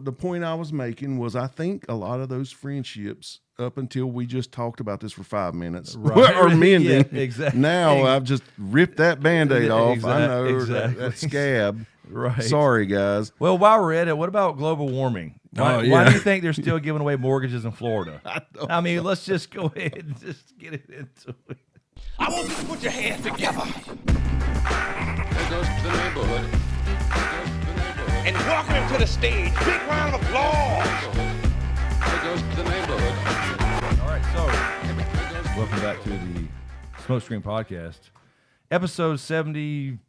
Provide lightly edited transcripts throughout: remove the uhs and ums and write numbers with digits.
the point I was making was I think a lot of those friendships up until we just talked about this for 5 minutes are mending. Yeah, exactly. Now I've just ripped that Band-Aid off. I know exactly. that scab. Right. Sorry, guys. Well, while we're at it, what about global warming? Why do you think they're still giving away mortgages in Florida? I mean, let's just go ahead and just get it into it. I want you to put your hands together. There goes to the neighborhood. And welcome him to the stage. Big round of applause. There goes to the neighborhood. All right, so welcome back to the SmokeScreen podcast, episode 70.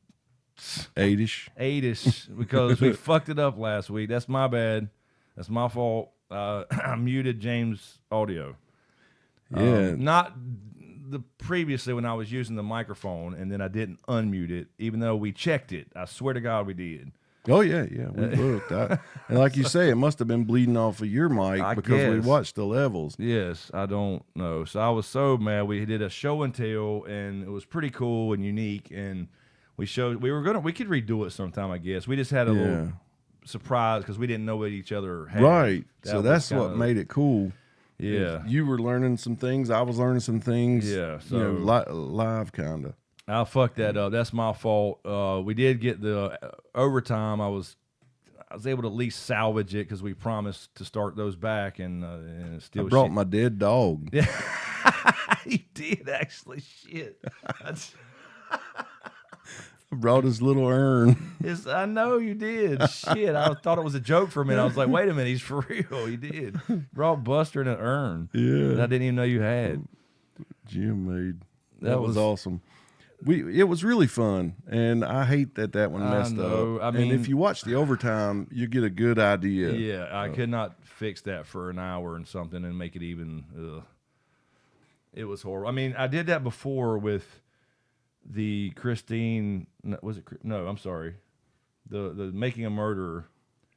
8-ish, because we fucked it up last week. That's my bad. That's my fault. I muted James' audio. Yeah. Not the previously when I was using the microphone, and then I didn't unmute it, even though we checked it. I swear to God we did. Oh, yeah. We looked. And like you say, it must have been bleeding off of your mic because we watched the levels. Yes, I don't know. So I was so mad. We did a show and tell, and it was pretty cool and unique, and we could redo it sometime, I guess. We just had a little surprise because we didn't know what each other had. Right. So that's what made it cool. Yeah. You were learning some things. I was learning some things. Yeah. So you know, live kind of. I fucked that up. That's my fault. We did get the overtime. I was able to at least salvage it because we promised to start those back, and still. I brought my dead dog. Yeah. You did actually. Shit. I brought his little urn. I know you did. Shit, I thought it was a joke for a minute. I was like, wait a minute, he's for real. He did. Brought Buster in an urn. Yeah. That I didn't even know you had. Jim made. That was awesome. It was really fun, and I hate that one messed up. I mean, and if you watch the overtime, you get a good idea. Yeah, I could not fix that for an hour and something and make it even. It was horrible. I mean, I did that before with the Christine. Was it? No, I'm sorry. The Making a Murderer.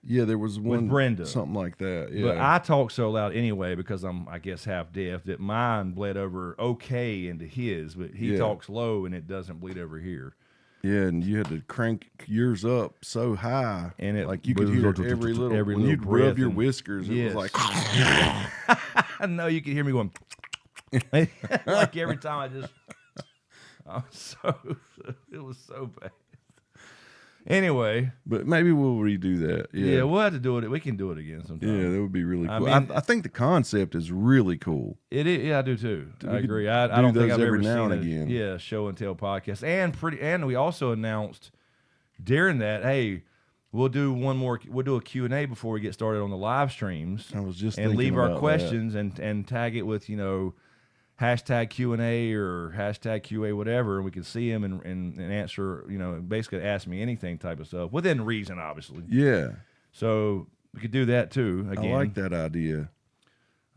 Yeah, there was one with Brenda, something like that. Yeah, but I talk so loud anyway because I'm, I guess, half deaf that mine bled over okay into his, but he talks low and it doesn't bleed over here. Yeah, and you had to crank yours up so high, and it like you could hear every little when you'd rub your whiskers. It was like, I know you could hear me going like every time it was so bad. Anyway, but maybe we'll redo that. Yeah, we'll have to do it. We can do it again sometime. Yeah, that would be really cool. I think the concept is really cool. It is. Yeah, I do too. I agree. I don't think I've ever now seen and again. Yeah, show and tell podcast, and we also announced during that, hey, we'll do a Q&A before we get started on the live streams. I was just and leave our questions that. and tag it with hashtag Q&A or hashtag QA, whatever, and we can see him and answer, basically ask me anything type of stuff, within reason, obviously. Yeah. So we could do that too, again. I like that idea.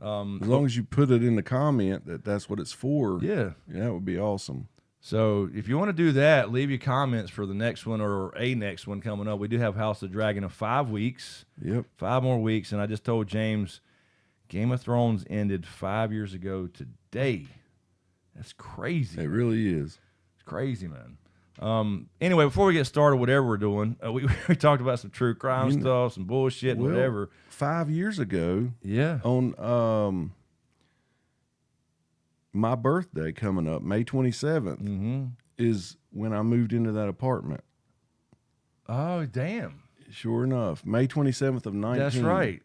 As long as you put it in the comment that's what it's for, that would be awesome. So if you want to do that, leave your comments for the next one or a next one coming up. We do have House of the Dragon in 5 weeks. Yep. 5 more weeks, and I just told James Game of Thrones ended 5 years ago today. That's crazy. It really is. It's crazy, man. Anyway, before we get started, whatever we're doing, we talked about some true crime stuff, some bullshit, and whatever. 5 years ago, yeah, on my birthday coming up, May 27th, is when I moved into that apartment. Oh, damn. Sure enough, May 27th of 19. That's right.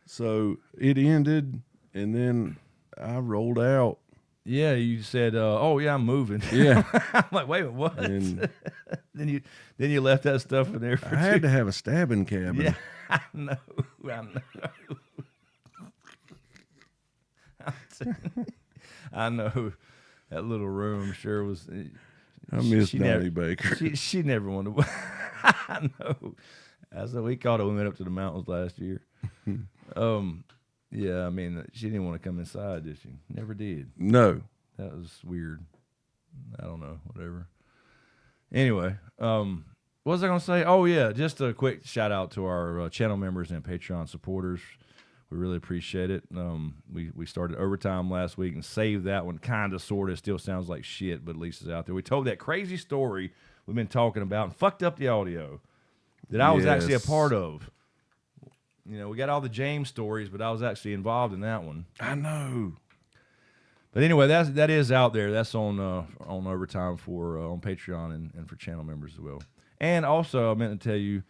So it ended, and then I rolled out. Yeah, you said, "Oh yeah, I'm moving." Yeah, I'm like, "Wait a minute, what?" And then you left that stuff in there. I had to have a stabbing cabin. Yeah, I know. I know. That little room sure was. I miss Donnie Baker. She never wanted to. I know. That's what we called it when we went up to the mountains last year. Yeah, I mean, she didn't want to come inside, did she? Never did. No. That was weird. I don't know, whatever. Anyway, what was I going to say? Oh, yeah, just a quick shout out to our channel members and Patreon supporters. We really appreciate it. We started overtime last week and saved that one, kind of, sort of. Still sounds like shit, but at least it's out there. We told that crazy story we've been talking about and fucked up the audio that I was actually a part of. we got all the James stories, but I was actually involved in that one. I know. But anyway, that is out there. That's on Overtime for on Patreon and for channel members as well. And also, I meant to tell you,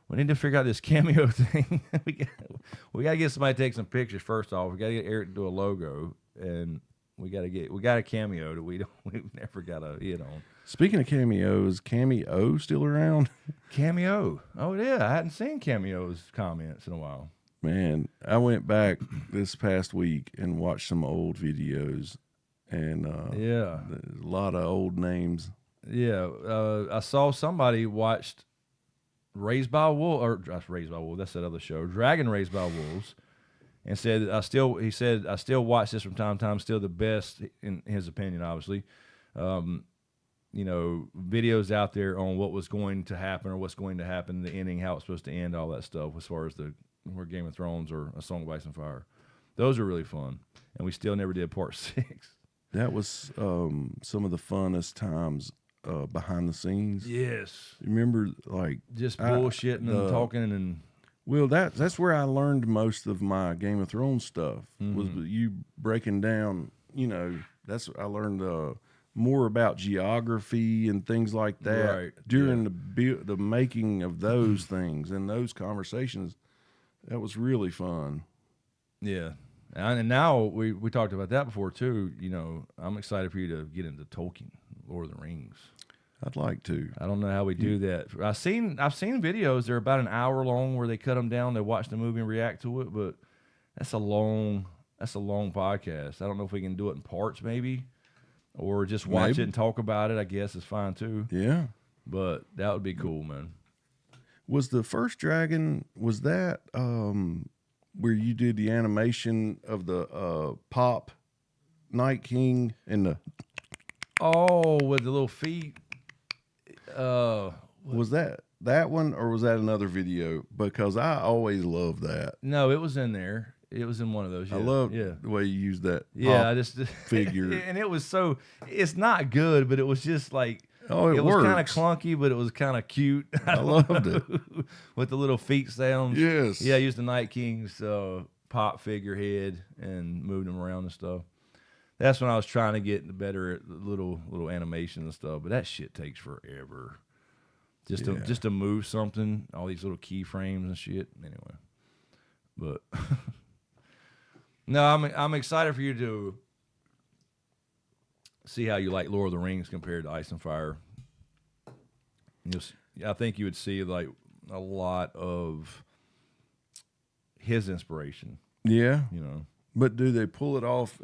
we need to figure out this cameo thing. we got to get somebody to take some pictures first off. We got to get Eric to do a logo, and we got a cameo that we've never got a hit on. Speaking of cameos, Cameo still around? Cameo. Oh yeah, I hadn't seen Cameo's comments in a while. Man, I went back this past week and watched some old videos, and yeah, a lot of old names. Yeah, I saw somebody watched Raised by Wolves, or Raised by Wolves. That's that other show, Dragon Raised by Wolves, and said I still watch this from time to time. Still the best in his opinion, obviously. Videos out there on what was going to happen or what's going to happen, the ending, how it's supposed to end, all that stuff, as far as where Game of Thrones or A Song of Ice and Fire. Those are really fun, and we still never did part 6. That was some of the funnest times behind the scenes. Yes. Remember, like just bullshitting and talking and. Well, that's where I learned most of my Game of Thrones stuff. Mm-hmm. Was you breaking down. That's I learned more about geography and things like that during the making of those things and those conversations. That was really fun. Yeah. And now we talked about that before too. I'm excited for you to get into Tolkien, Lord of the Rings. I'd like to. I don't know how we do that. I've seen videos. They're about an hour long where they cut them down. They watch the movie and react to it, but that's a long podcast. I don't know if we can do it in parts, maybe, or just watch it and talk about it. I guess is fine too. Yeah, but that would be cool, man. Was the first Dragon? Was that where you did the animation of the Pop Night King and the? Oh, with the little feet. Was that one, or was that another video? Because I always loved that. No, it was in there. It was in one of those. Yeah. I love the way you used that. Yeah, I just figure, and it was so. It's not good, but it was just like. Oh, it was kind of clunky, but it was kind of cute. I loved it with the little feet sounds. Yes. Yeah, I used the Night King's pop figurehead and moved him around and stuff. That's when I was trying to get better at little animation and stuff, but that shit takes forever. Just to move something, all these little keyframes and shit. Anyway, but no, I'm excited for you to see how you like Lord of the Rings compared to Ice and Fire. I think you would see like a lot of his inspiration. Yeah, But do they pull it off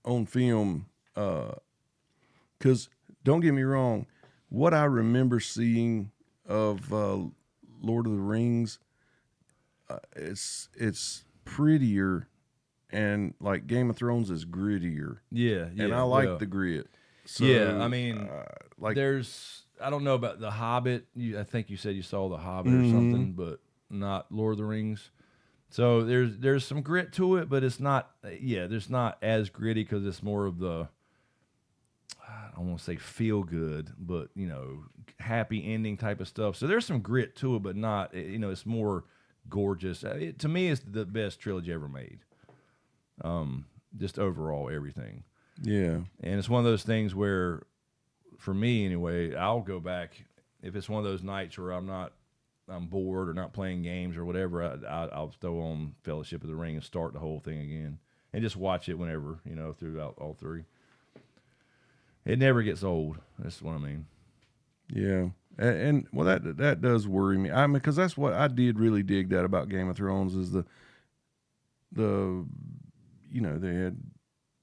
on film? Because don't get me wrong, what I remember seeing of Lord of the Rings, it's prettier. And like Game of Thrones is grittier. Yeah. And I like the grit. So, I mean, I don't know about The Hobbit. I think you said you saw The Hobbit or something, but not Lord of the Rings. So there's some grit to it, but it's not. There's not as gritty because it's more of the. I don't want to say feel good, but happy ending type of stuff. So there's some grit to it, but not. It's more gorgeous. To me, it's the best trilogy ever made. Just overall everything. Yeah. And it's one of those things where, for me anyway, I'll go back if it's one of those nights where I'm bored or not playing games or whatever. I'll throw on Fellowship of the Ring and start the whole thing again and just watch it whenever, throughout all three. It never gets old. That's what I mean. Yeah. And well, that does worry me. I mean, because that's what I did really dig that about Game of Thrones is the they had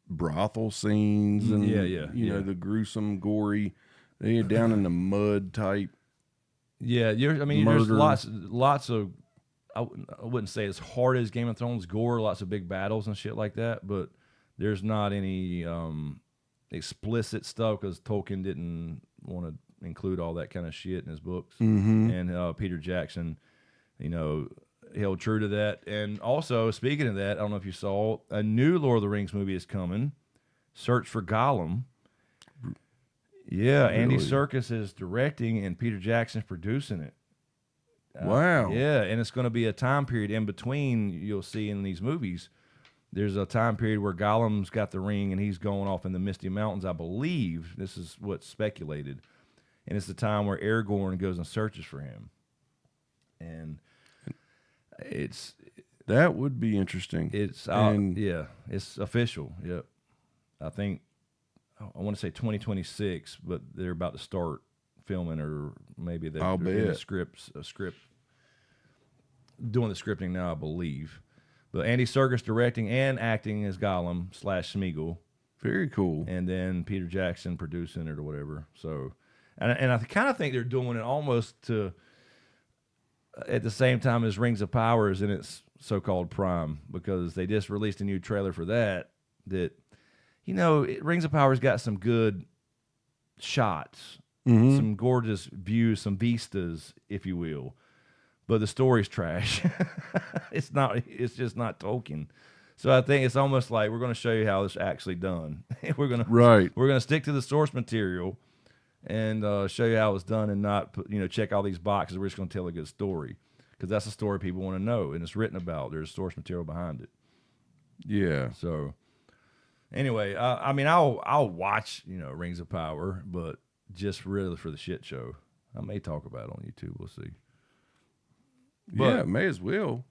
brothel scenes and the gruesome, gory. They had down in the mud type. Yeah, there's lots of. I wouldn't say as hard as Game of Thrones gore, lots of big battles and shit like that, but there's not any explicit stuff because Tolkien didn't want to include all that kind of shit in his books, and Peter Jackson, held true to that. And also, speaking of that, I don't know if you saw, a new Lord of the Rings movie is coming, Search for Gollum. Yeah, really? Andy Serkis is directing and Peter Jackson's producing it. Wow. Yeah, and it's going to be a time period in between. You'll see in these movies, there's a time period where Gollum's got the ring and he's going off in the Misty Mountains, I believe. This is what's speculated. And it's the time where Aragorn goes and searches for him. And that would be interesting. It's official. Yep. I think I want to say 2026, but they're about to start filming, or maybe they're in the script doing the scripting now, I believe. But Andy Serkis directing and acting as Gollum / Smeagol. Very cool. And then Peter Jackson producing it or whatever. So, and I kind of think they're doing it almost to at the same time as Rings of Power is in its so-called prime, because they just released a new trailer for that. Rings of Power's got some good shots, some gorgeous views, some vistas, if you will. But the story's trash. It's just not Tolkien. So I think it's almost like we're going to show you how it's actually done. We're going to stick to the source material and show you how it's done, and not check all these boxes. We're just going to tell a good story, because that's the story people want to know, and it's written about. There's source material behind it. Yeah. So anyway, I'll watch Rings of Power, but just really for the shit show. I may talk about it on YouTube. We'll see. But, may as well.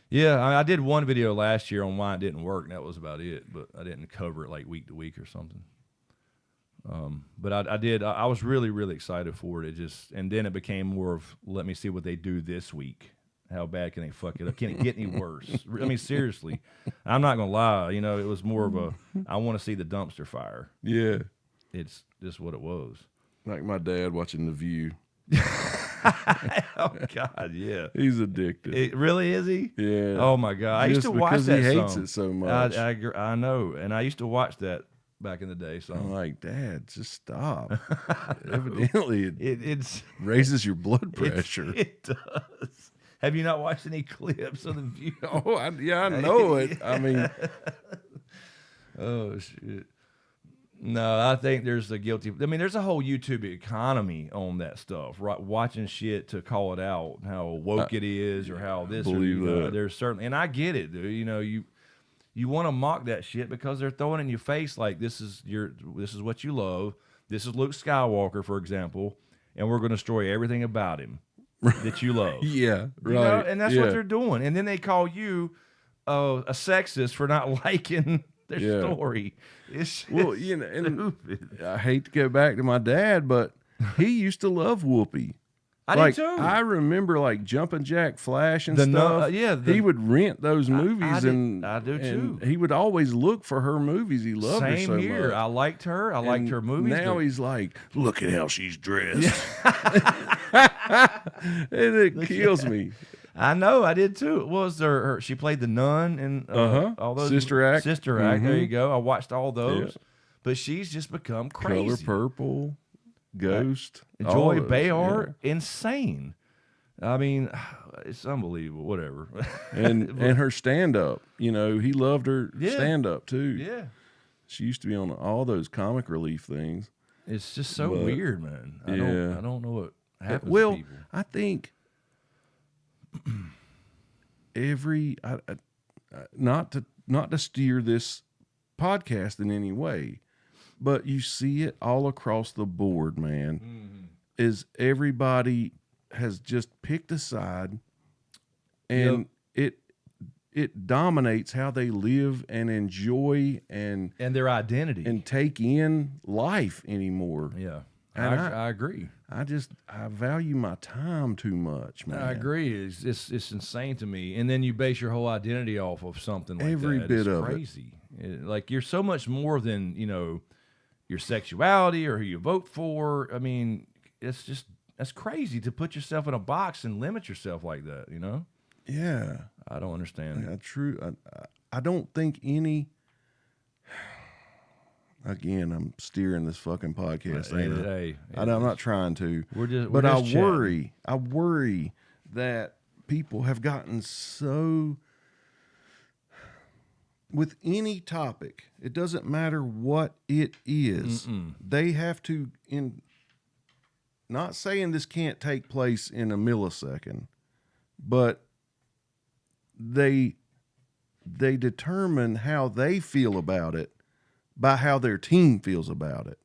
Yeah, I did one video last year on why it didn't work, and that was about it. But I didn't cover it like week to week or something. But I did. I was really, really excited for it. And then it became more of, let me see what they do this week. How bad can they fuck it up? Can it get any worse? I mean, seriously, I'm not gonna lie. It was more of a, I want to see the dumpster fire. Yeah, it's just what it was. Like my dad watching The View. Oh God, yeah, he's addicted. It really is he? Yeah. Oh my God, I used to watch because that. He hates it so much. I know, and I used to watch that back in the day. So I'm like, Dad, just stop. Evidently, it raises your blood pressure. It does. Have you not watched any clips of The View? Oh, I know it. I mean, oh shit. No, I think there's a guilty. I mean, there's a whole YouTube economy on that stuff, right? Watching shit to call it out, how woke it is, or how this. Believe that. There's certainly, and I get it, dude. You want to mock that shit because they're throwing it in your face like this is what you love. This is Luke Skywalker, for example, and we're going to destroy everything about him that you love. Yeah, right. And that's what they're doing. And then they call you a sexist for not liking their story. It's well, and I hate to go back to my dad, but he used to love Whoopi. I did too. I remember like Jumpin' Jack Flash and stuff. He would rent those movies, I do too. He would always look for her movies. He loved her so here. much. I liked her. I liked her movies. Now he's like, look at how she's dressed. And it kills me. I know, I did too. What was her? She played the nun in all those Sister Act. Sister Act. There you go. I watched all those, but she's just become crazy. Color Purple, Ghost, Joy Behar, insane. I mean, it's unbelievable. Whatever. and her stand up. He loved her stand up too. Yeah, she used to be on all those comic relief things. It's just so weird, man. I don't know what happens. Well, to people. I think. Not to steer this podcast in any way, but you see it all across the board, man. Mm-hmm. Is everybody has just picked a side, and it dominates how they live and enjoy and their identity and take in life anymore. Yeah. And I agree. I value my time too much, man. I agree. It's insane to me. And then you base your whole identity off of something like Every that. bit it's of crazy. Like you're so much more than your sexuality or who you vote for. I mean, that's crazy to put yourself in a box and limit yourself like that. Yeah, I don't understand. Yeah, true. I don't think any. Again, I'm steering this fucking podcast. I'm not trying to. But I worry. I worry that people have gotten so. With any topic, it doesn't matter what it is. They have to. Not saying this can't take place in a millisecond, but they determine how they feel about it by how their team feels about it.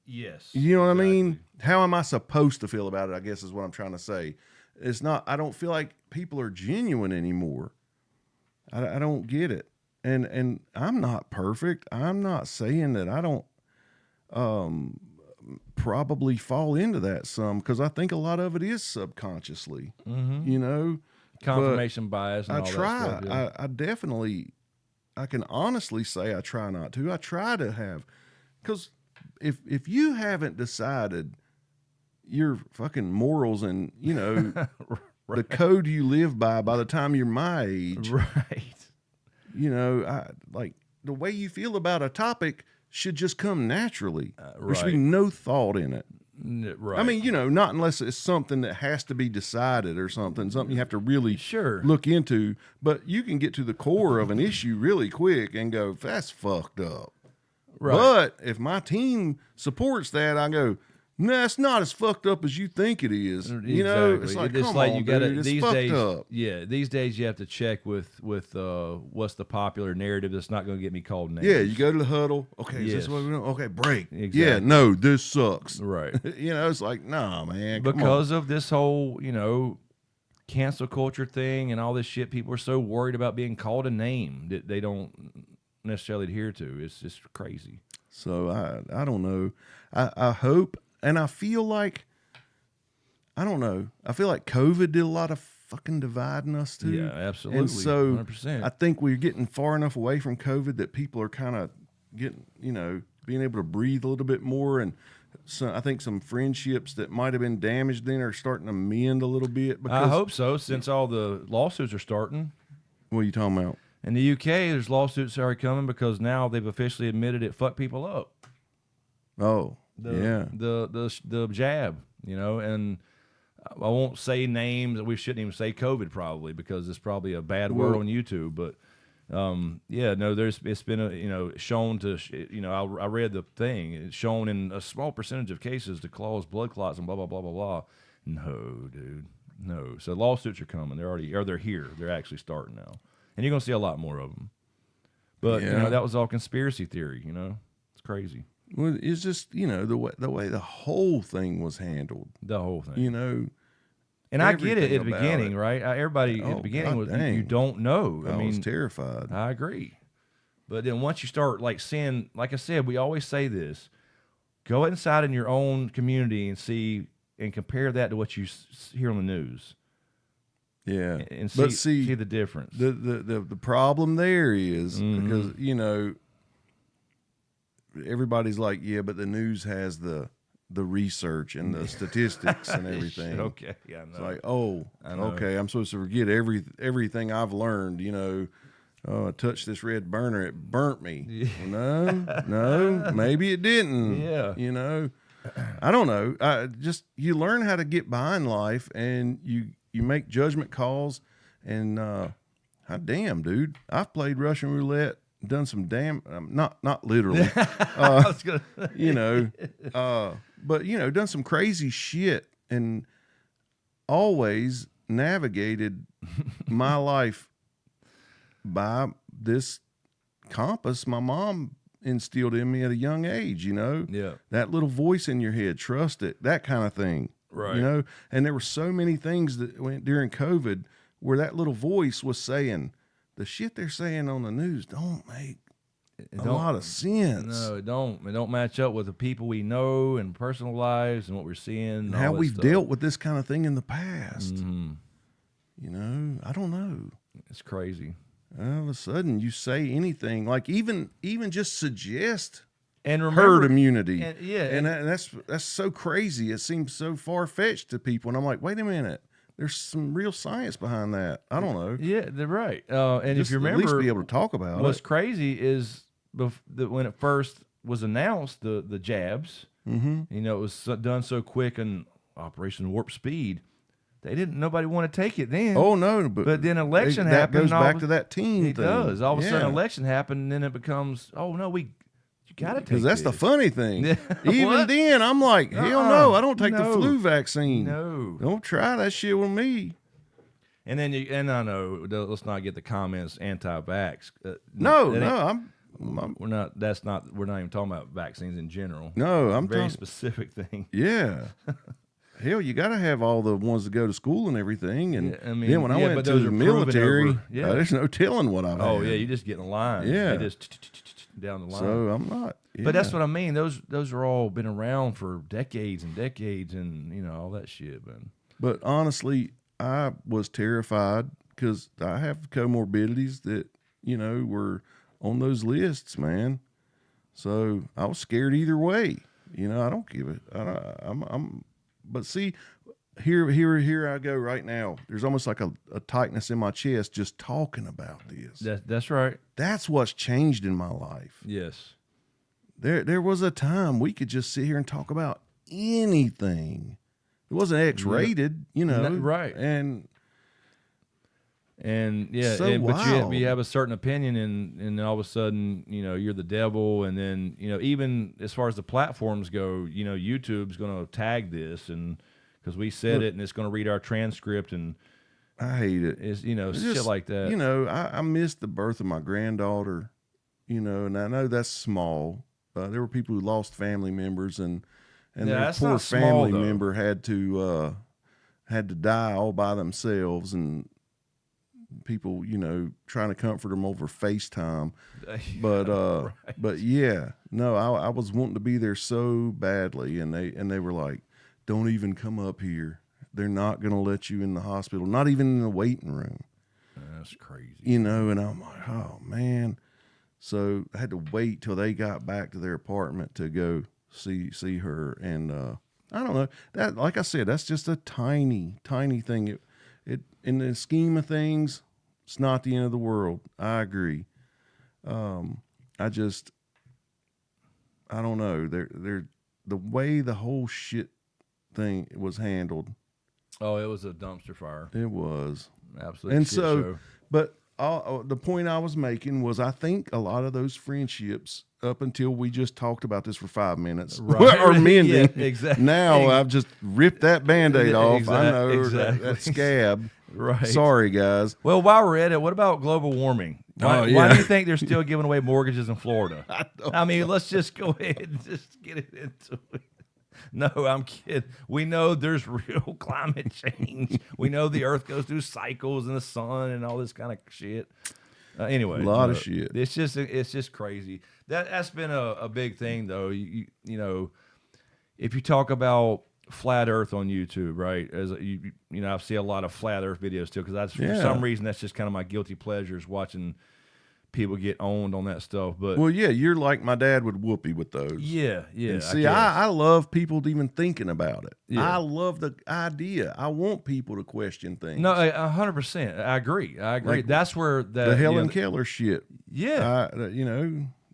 Yes. You know what I mean? How am I supposed to feel about it, I guess is what I'm trying to say. It's not, I don't feel like people are genuine anymore. I don't get it. And I'm not perfect. I'm not saying that I don't probably fall into that some, because I think a lot of it is subconsciously, you know? Confirmation bias and all that stuff. Yeah. I definitely, I can honestly say I try not to. I try to have, because if you haven't decided your fucking morals and, you know, the code you live by the time you're my age, right? You know, like the way you feel about a topic should just come naturally. There should be no thought in it. Right. I mean, you know, not unless it's something that has to be decided or something you have to really look into. But you can get to the core of an issue really quick and go, that's fucked up. Right. But if my team supports that, I go, no, it's not as fucked up as you think it is. Exactly. You know, it's like, come on, you gotta, dude, it's fucked up. Yeah, these days you have to check with what's the popular narrative that's not going to get me called names. Yeah, you go to the huddle. Okay, is this what we're doing? Okay, break. Exactly. Yeah, no, this sucks. Right. You know, it's like, nah, man. Because of this whole, you know, cancel culture thing and all this shit, people are so worried about being called a name that they don't necessarily adhere to. It's just crazy. So I don't know. I hope. And I feel like, I don't know, I feel like COVID did a lot of fucking dividing us too. Yeah, absolutely. And so 100%. I think we're getting far enough away from COVID that people are kind of getting, you know, being able to breathe a little bit more. And so I think some friendships that might have been damaged then are starting to mend a little bit. I hope so, since all the lawsuits are starting. What are you talking about? In the UK, there's lawsuits already coming because now they've officially admitted it fucked people up. Oh. The jab, you know, and I won't say names. We shouldn't even say COVID probably because it's probably a bad word on YouTube. But yeah, no, it's been shown to, you know, I read the thing. It's shown in a small percentage of cases to cause blood clots and blah blah blah blah blah. No, dude, no. So lawsuits are coming. They're here. They're actually starting now, and you're gonna see a lot more of them. But you know, that was all conspiracy theory. You know, it's crazy. Well, it's just, you know, the way the whole thing was handled. The whole thing. You know. And I get it at the beginning, right? Everybody at the beginning you don't know. I mean, was terrified. I agree. But then once you start like seeing, like I said, we always say this, go inside in your own community and see and compare that to what you hear on the news. Yeah. And see the difference. The problem there is because, you know, everybody's like, yeah, but the news has the research and the statistics and everything. Okay, yeah, I know. It's like, oh, okay, I'm supposed to forget everything I've learned. You know, oh, I touched this red burner, it burnt me. Yeah. No, maybe it didn't. Yeah, you know, I don't know. You learn how to get by in life, and you make judgment calls. And hot damn, dude, I've played Russian roulette. Done some not literally, you know, but you know, done some crazy shit and always navigated my life by this compass my mom instilled in me at a young age. You know, that little voice in your head, trust it, that kind of thing, right? You know, and there were so many things that went during COVID where that little voice was saying, the shit they're saying on the news don't make a lot of sense. No, it don't. It don't match up with the people we know and personal lives and what we're seeing. And how we've dealt with this kind of thing in the past. Mm-hmm. You know, I don't know. It's crazy. All of a sudden, you say anything, like even just suggest and remember, herd immunity. And that's so crazy. It seems so far-fetched to people. And I'm like, wait a minute. There's some real science behind that. I don't know. Yeah, they're right. And just if you remember, at least be able to talk about what's crazy is that when it first was announced, the jabs, you know, it was done so quick in Operation Warp Speed. Nobody want to take it then. Oh no, but then election happened. That goes back to that team. It does. All of a sudden, election happened, and then it becomes, oh no, you got to take. Because that's the funny thing. Even then, I'm like, hell no, I don't take the flu vaccine. No, don't try that shit with me. And then and I know, let's not get the comments anti-vax. No, we're not even talking about vaccines in general. No, I'm very talking specific thing. Yeah. Hell, you got to have all the ones that go to school and everything. And then when I went to the military, there's no telling what I've had. Yeah, you just get in line. Yeah. They just down the line. So I'm not. Yeah. But that's what I mean. Those are all been around for decades and decades, and all that shit. But honestly, I was terrified because I have comorbidities that were on those lists, man. So I was scared either way. I don't give it. But see, here I go right now. There's almost like a tightness in my chest just talking about this. That's right. That's what's changed in my life. Yes. There was a time we could just sit here and talk about anything. It wasn't X-rated, right? And yeah, so but you have a certain opinion, and then all of a sudden, you're the devil, and then even as far as the platforms go, YouTube's going to tag this, and because we said it, and it's going to read our transcript, and I hate it. It's shit like that. I missed the birth of my granddaughter, and I know that's small. There were people who lost family members, and their poor family member had to die all by themselves, and people, trying to comfort them over FaceTime. But right. But yeah, no, I was wanting to be there so badly, and they were like, "Don't even come up here. They're not going to let you in the hospital, not even in the waiting room." That's crazy. And I'm like, "Oh man." So I had to wait till they got back to their apartment to go see her, and I don't know, that, like I said, that's just a tiny thing. It in the scheme of things, it's not the end of the world. I agree. I don't know. The way the whole shit thing was handled. Oh, it was a dumpster fire. It was absolutely. And shit so, show. But the point I was making was, I think a lot of those friendships, up until we just talked about this for 5 minutes, right. are mending. Yeah, exactly. Now I've just ripped that Band-Aid off. I know exactly. that scab. Right. Sorry, guys. Well, while we're at it, what about global warming? Why do you think they're still giving away mortgages in Florida? I mean, let's just go ahead and just get it into it. No, I'm kidding. We know there's real climate change. We know the Earth goes through cycles and the sun and all this kind of shit. Anyway, a lot of shit. It's just crazy. That's been a big thing, though. You know, if you talk about flat Earth on YouTube, right? As I see a lot of flat Earth videos too, because for some reason that's just kind of my guilty pleasure is watching people get owned on that stuff. But well, yeah, you're like my dad with Whoopi with those. Yeah. And see, I love people even thinking about it. Yeah. I love the idea. I want people to question things. No, 100%. I agree. Like, that's where the Helen Keller shit. Yeah.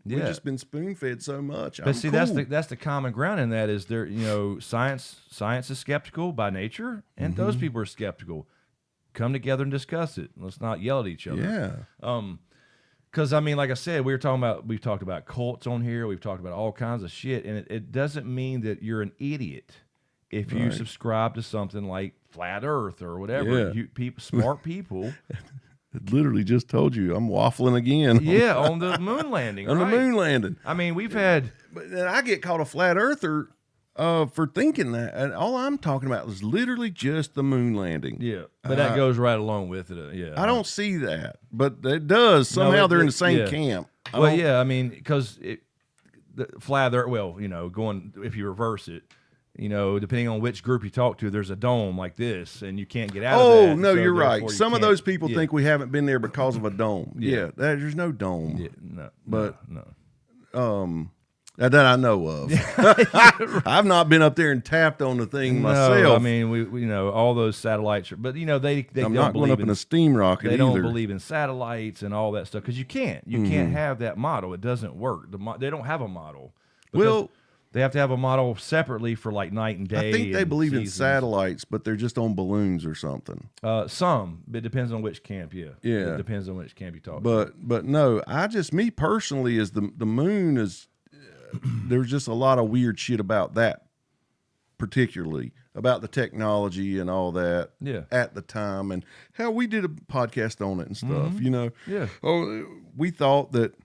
We've just been spoon-fed so much. But see, cool. that's the common ground in that is there. Science is skeptical by nature, and those people are skeptical. Come together and discuss it. Let's not yell at each other. Yeah. Because I mean, like I said, we've talked about cults on here. We've talked about all kinds of shit, and it doesn't mean that you're an idiot if you subscribe to something like flat Earth or whatever. Yeah. Smart people. It literally just told you I'm waffling again. Yeah, on the moon landing. On the moon landing. I mean, we've had. But then I get called a flat earther for thinking that, and all I'm talking about is literally just the moon landing. Yeah, but that goes right along with it. Yeah, I don't see that, but it does. Somehow they're in the same camp. Well, yeah, I mean, because the flat Earth. Well, going if you reverse it. Depending on which group you talk to, there's a dome like this, and you can't get out of that. Oh, no, you're right. Some of those people think we haven't been there because of a dome. Yeah. There's no dome. Yeah, no. But, no. That I know of. I've not been up there and tapped on the thing myself. No, I mean, we all those satellites are, but they I'm don't not going up in a steam rocket They either. don't believe in satellites and all that stuff because you can't have that model. It doesn't work. They don't have a model. Well, they have to have a model separately for like night and day. I think they believe seasons. in satellites, but they're just on balloons or something. Some. It depends on which camp. Yeah. It depends on which camp you talk. But no, me personally is the moon is. There's just a lot of weird shit about that, particularly. about the technology and all that at the time, and how we did a podcast on it and stuff, you know. Yeah. Oh, we thought that,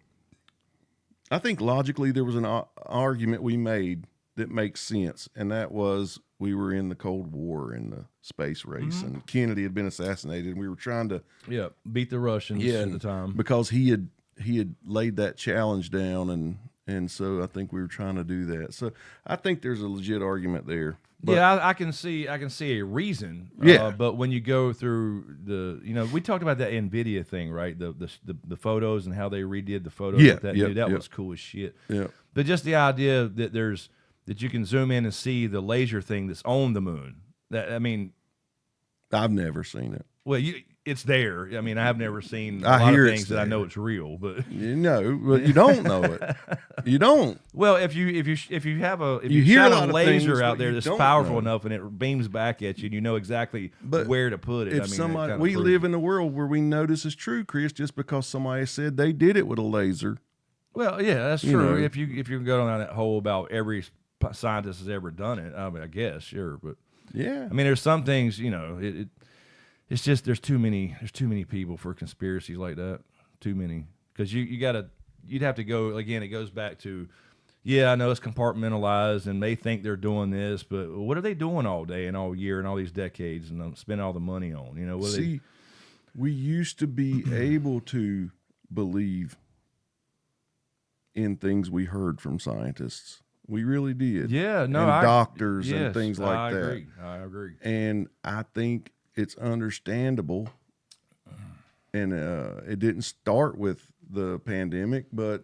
I think logically there was an argument we made that makes sense, and that was we were in the Cold War in the space race, and Kennedy had been assassinated, and we were trying to beat the Russians at the time. because he had laid that challenge down, and so I think we were trying to do that. So I think there's a legit argument there. But, I can see a reason. Yeah. But when you go through we talked about that NVIDIA thing, right? The photos and how they redid the photos. Yeah, with that yep, dude. That yep. was cool as shit. Yeah. But just the idea that that you can zoom in and see the laser thing that's on the moon. I've never seen it. Well, it's there. I mean, I've never seen a I lot hear of it's things that I there. know it's real, but You know, but you don't know it. You don't. well, if you have You hear shine a lot of laser things, out but there you that's don't powerful know. enough and it beams back at you, and you know exactly But where to put it. If I mean, somebody, that kinda we proves live it. in a world where we know this is true, Chris, just because somebody said they did it with a laser. Well, yeah, that's You true. know. If you go down that hole about every scientist has ever done it, I mean, I guess sure, but Yeah. I mean, there's some things, it's just there's too many people for conspiracies like that. Too many, because you'd have to go again. It goes back to, I know it's compartmentalized and they think they're doing this, but what are they doing all day and all year and all these decades and spend all the money on? What are See, we used to be able to believe in things we heard from scientists. We really did. Yeah, no, and I- doctors yes, and things like I that. agree. I agree. And I think it's understandable. And it didn't start with the pandemic, but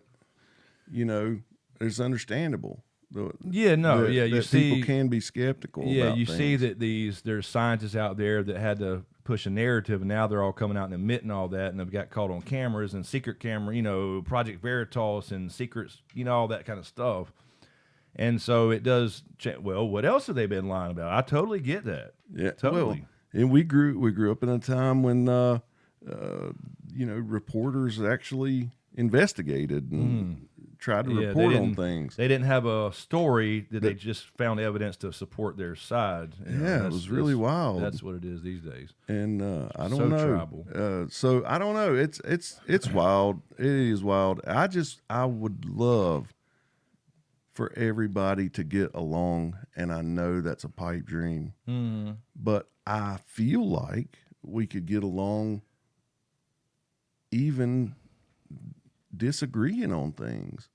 it's understandable. You that see people can be skeptical. about you see things. that there's scientists out there that had to push a narrative, and now they're all coming out and admitting all that, and they've got caught on cameras and secret camera, Project Veritas and secrets, all that kind of stuff. And so it does. Well, what else have they been lying about? I totally get that. Yeah, totally. Well, and we grew up in a time when reporters actually investigated and tried to report on things. They didn't have a story that they just found evidence to support their side. It was really wild. That's what it is these days. And I don't So know. tribal. So I don't know. It's wild. It is wild. I would love for everybody to get along, and I know that's a pipe dream. Mm-hmm. But I feel like we could get along even disagreeing on things.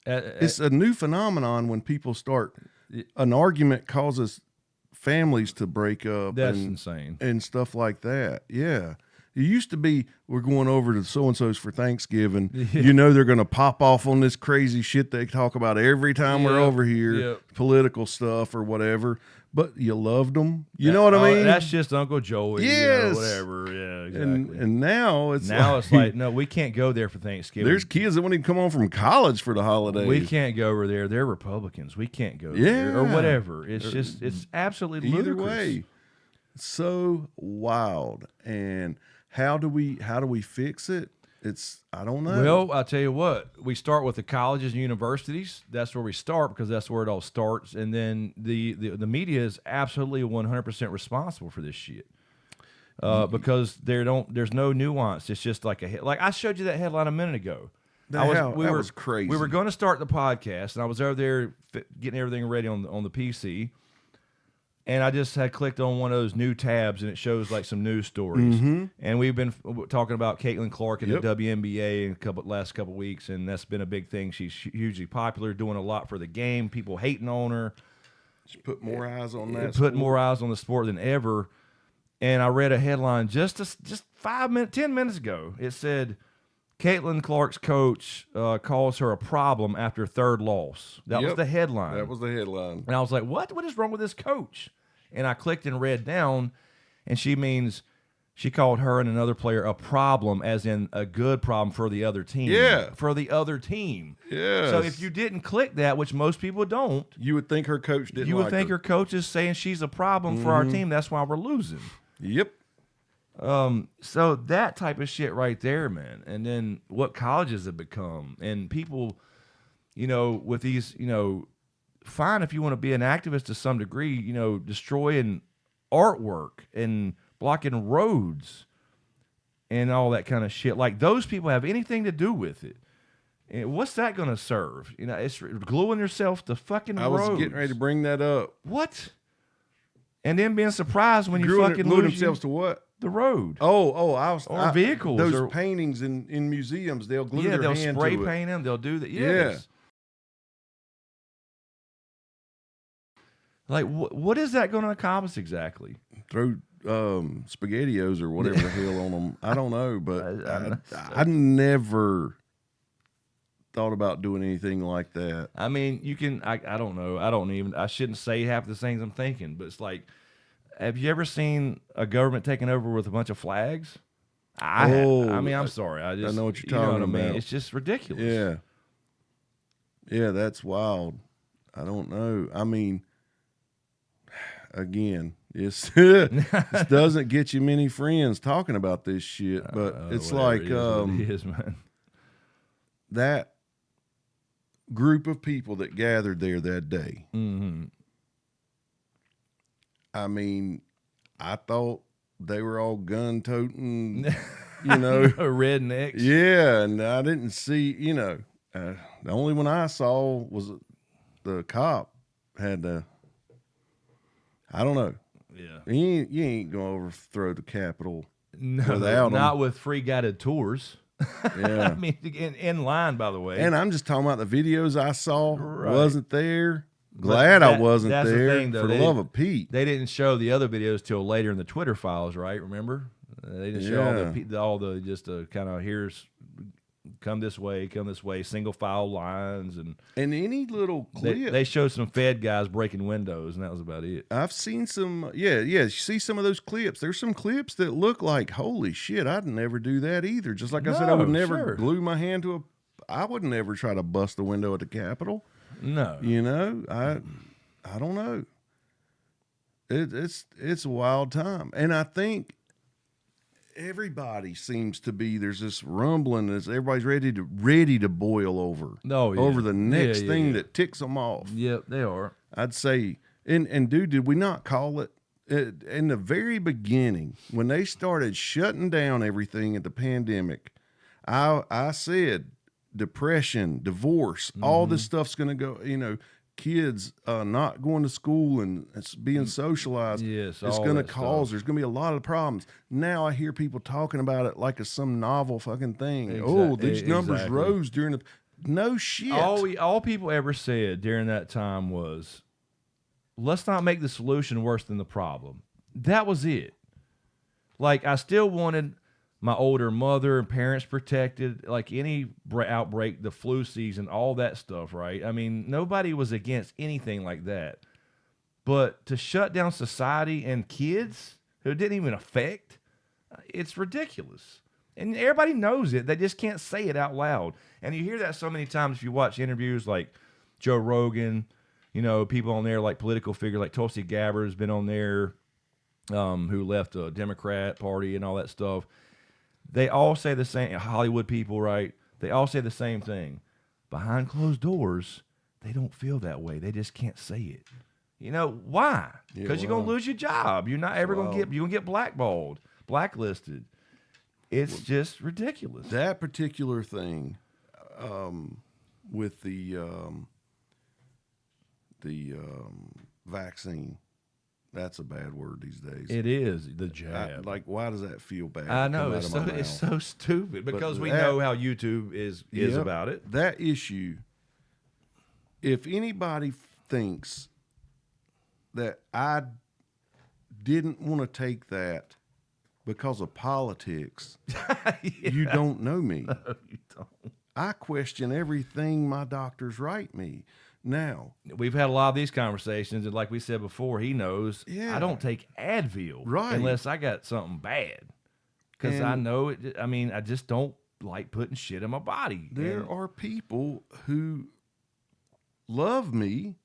It's a new phenomenon when people start, an argument causes families to break up. That's and, insane. And stuff like that. Yeah. It used to be, we're going over to so-and-so's for Thanksgiving. Yeah. They're going to pop off on this crazy shit they talk about every time we're over here, political stuff or whatever. But you loved them. You know what I mean? That's just Uncle Joey. Yes. Whatever. Yeah, exactly. And now it's it's like, no, we can't go there for Thanksgiving. There's kids that won't even come home from college for the holidays. We can't go over there. They're Republicans. We can't go there or whatever. It's absolutely Either ludicrous. way, so wild. And how do we fix it? I don't know. Well, I'll tell you what. We start with the colleges and universities. That's where we start because that's where it all starts. And then the media is absolutely 100% responsible for this shit. Because there's no nuance. It's just like I showed you that headline a minute ago. That was crazy. We were going to start the podcast, and I was over there getting everything ready on the PC. And I just had clicked on one of those new tabs, and it shows like some news stories. Mm-hmm. And we've been talking about Caitlin Clark and Yep. the WNBA in last couple weeks, and that's been a big thing. She's hugely popular, doing a lot for the game. People hating on her. She put more eyes on that. Put more eyes on the sport than ever. And I read a headline just 10 minutes ago. It said, Caitlin Clark's coach calls her a problem after third loss. That was the headline. That was the headline. And I was like, what? What is wrong with this coach? And I clicked and read down, and she called her and another player a problem, as in a good problem for the other team. Yeah. For the other team. Yes. So if you didn't click that, which most people don't, You would think her coach didn't you would like think her. her coach is saying she's a problem for our team. That's why we're losing. Yep. So that type of shit right there, man. And then what colleges have become, and people, with these, fine if you want to be an activist to some degree, you know, destroying artwork and blocking roads and all that kind of shit. Like, those people have anything to do with it. And what's that going to serve? You know, it's gluing yourself to fucking roads. I was getting ready to bring that up. What? And then being surprised when you fucking glue lose themselves to what? The road. Oh, vehicles. Those paintings in museums, they'll glue their hand to it. Yeah, they'll spray paint them. They'll do that. Yes. Yeah. Like, what is that going to accomplish exactly? Throw SpaghettiOs or whatever the hell on them. I don't know, but I never thought about doing anything like that. I mean, you can. I don't know. I shouldn't say half the things I'm thinking, but it's like, have you ever seen a government taking over with a bunch of flags? I mean, I'm sorry. I know what you're talking about. I mean? It's just ridiculous. Yeah. Yeah, that's wild. I don't know. I mean, again, this doesn't get you many friends talking about this shit, but it's like it is, man. That group of people that gathered there that day. Mm-hmm. I mean, I thought they were all gun-toting, you know. Rednecks. Yeah, and I didn't see, you know, the only one I saw was the cop had the, I don't know. Yeah. You ain't going to overthrow the Capitol without not with free guided tours. Yeah. I mean, in line, by the way. And I'm just talking about the videos I saw. Wasn't there. Glad I wasn't there. The thing, though, for the love of Pete. They didn't show the other videos till later in the Twitter files, right? Remember? They didn't show all the just kind of here's come this way, single file lines and any little clip. They showed some Fed guys breaking windows, and that was about it. I've seen some. Yeah. You see some of those clips. There's some clips that look like, holy shit, I'd never do that either. Just like I said, I would never glue my hand to I would never try to bust a window at the Capitol. No, you know, I don't know. It's a wild time, and I think everybody seems to be. There's this rumbling as everybody's ready to boil over. Over the next thing that ticks them off. Yep, they are. I'd say, and dude, did we not call it in the very beginning when they started shutting down everything at the pandemic? I said, depression, divorce, all this stuff's going to go, you know, kids not going to school and it's being socialized. Yes, it's going to cause, there's going to be a lot of problems. Now I hear people talking about it like it's some novel fucking thing. These numbers rose during the, no shit. All people ever said during that time was, let's not make the solution worse than the problem. That was it. Like, I still wanted my older mother and parents protected, like any outbreak, the flu season, all that stuff, right? I mean, nobody was against anything like that. But to shut down society and kids who it didn't even affect, it's ridiculous. And everybody knows it. They just can't say it out loud. And you hear that so many times if you watch interviews like Joe Rogan, you know, people on there like political figures like Tulsi Gabbard has been on there, who left a Democrat Party and all that stuff. They all say the same, Hollywood people, right? They all say the same thing. Behind closed doors, they don't feel that way. They just can't say it. You know, why? Because you're going to lose your job. You're not ever going to you're going to get blackballed, blacklisted. It's just ridiculous. That particular thing with the vaccine, that's a bad word these days. It is, the jab. Why does that feel bad? I know, it's so stupid because we know how YouTube is about it. That issue, if anybody thinks that I didn't want to take that because of politics, you don't know me. No, you don't. I question everything my doctors write me. Now, we've had a lot of these conversations, and like we said before, he knows I don't take Advil unless I got something bad, because I know it. I mean, I just don't like putting shit in my body. There are people who love me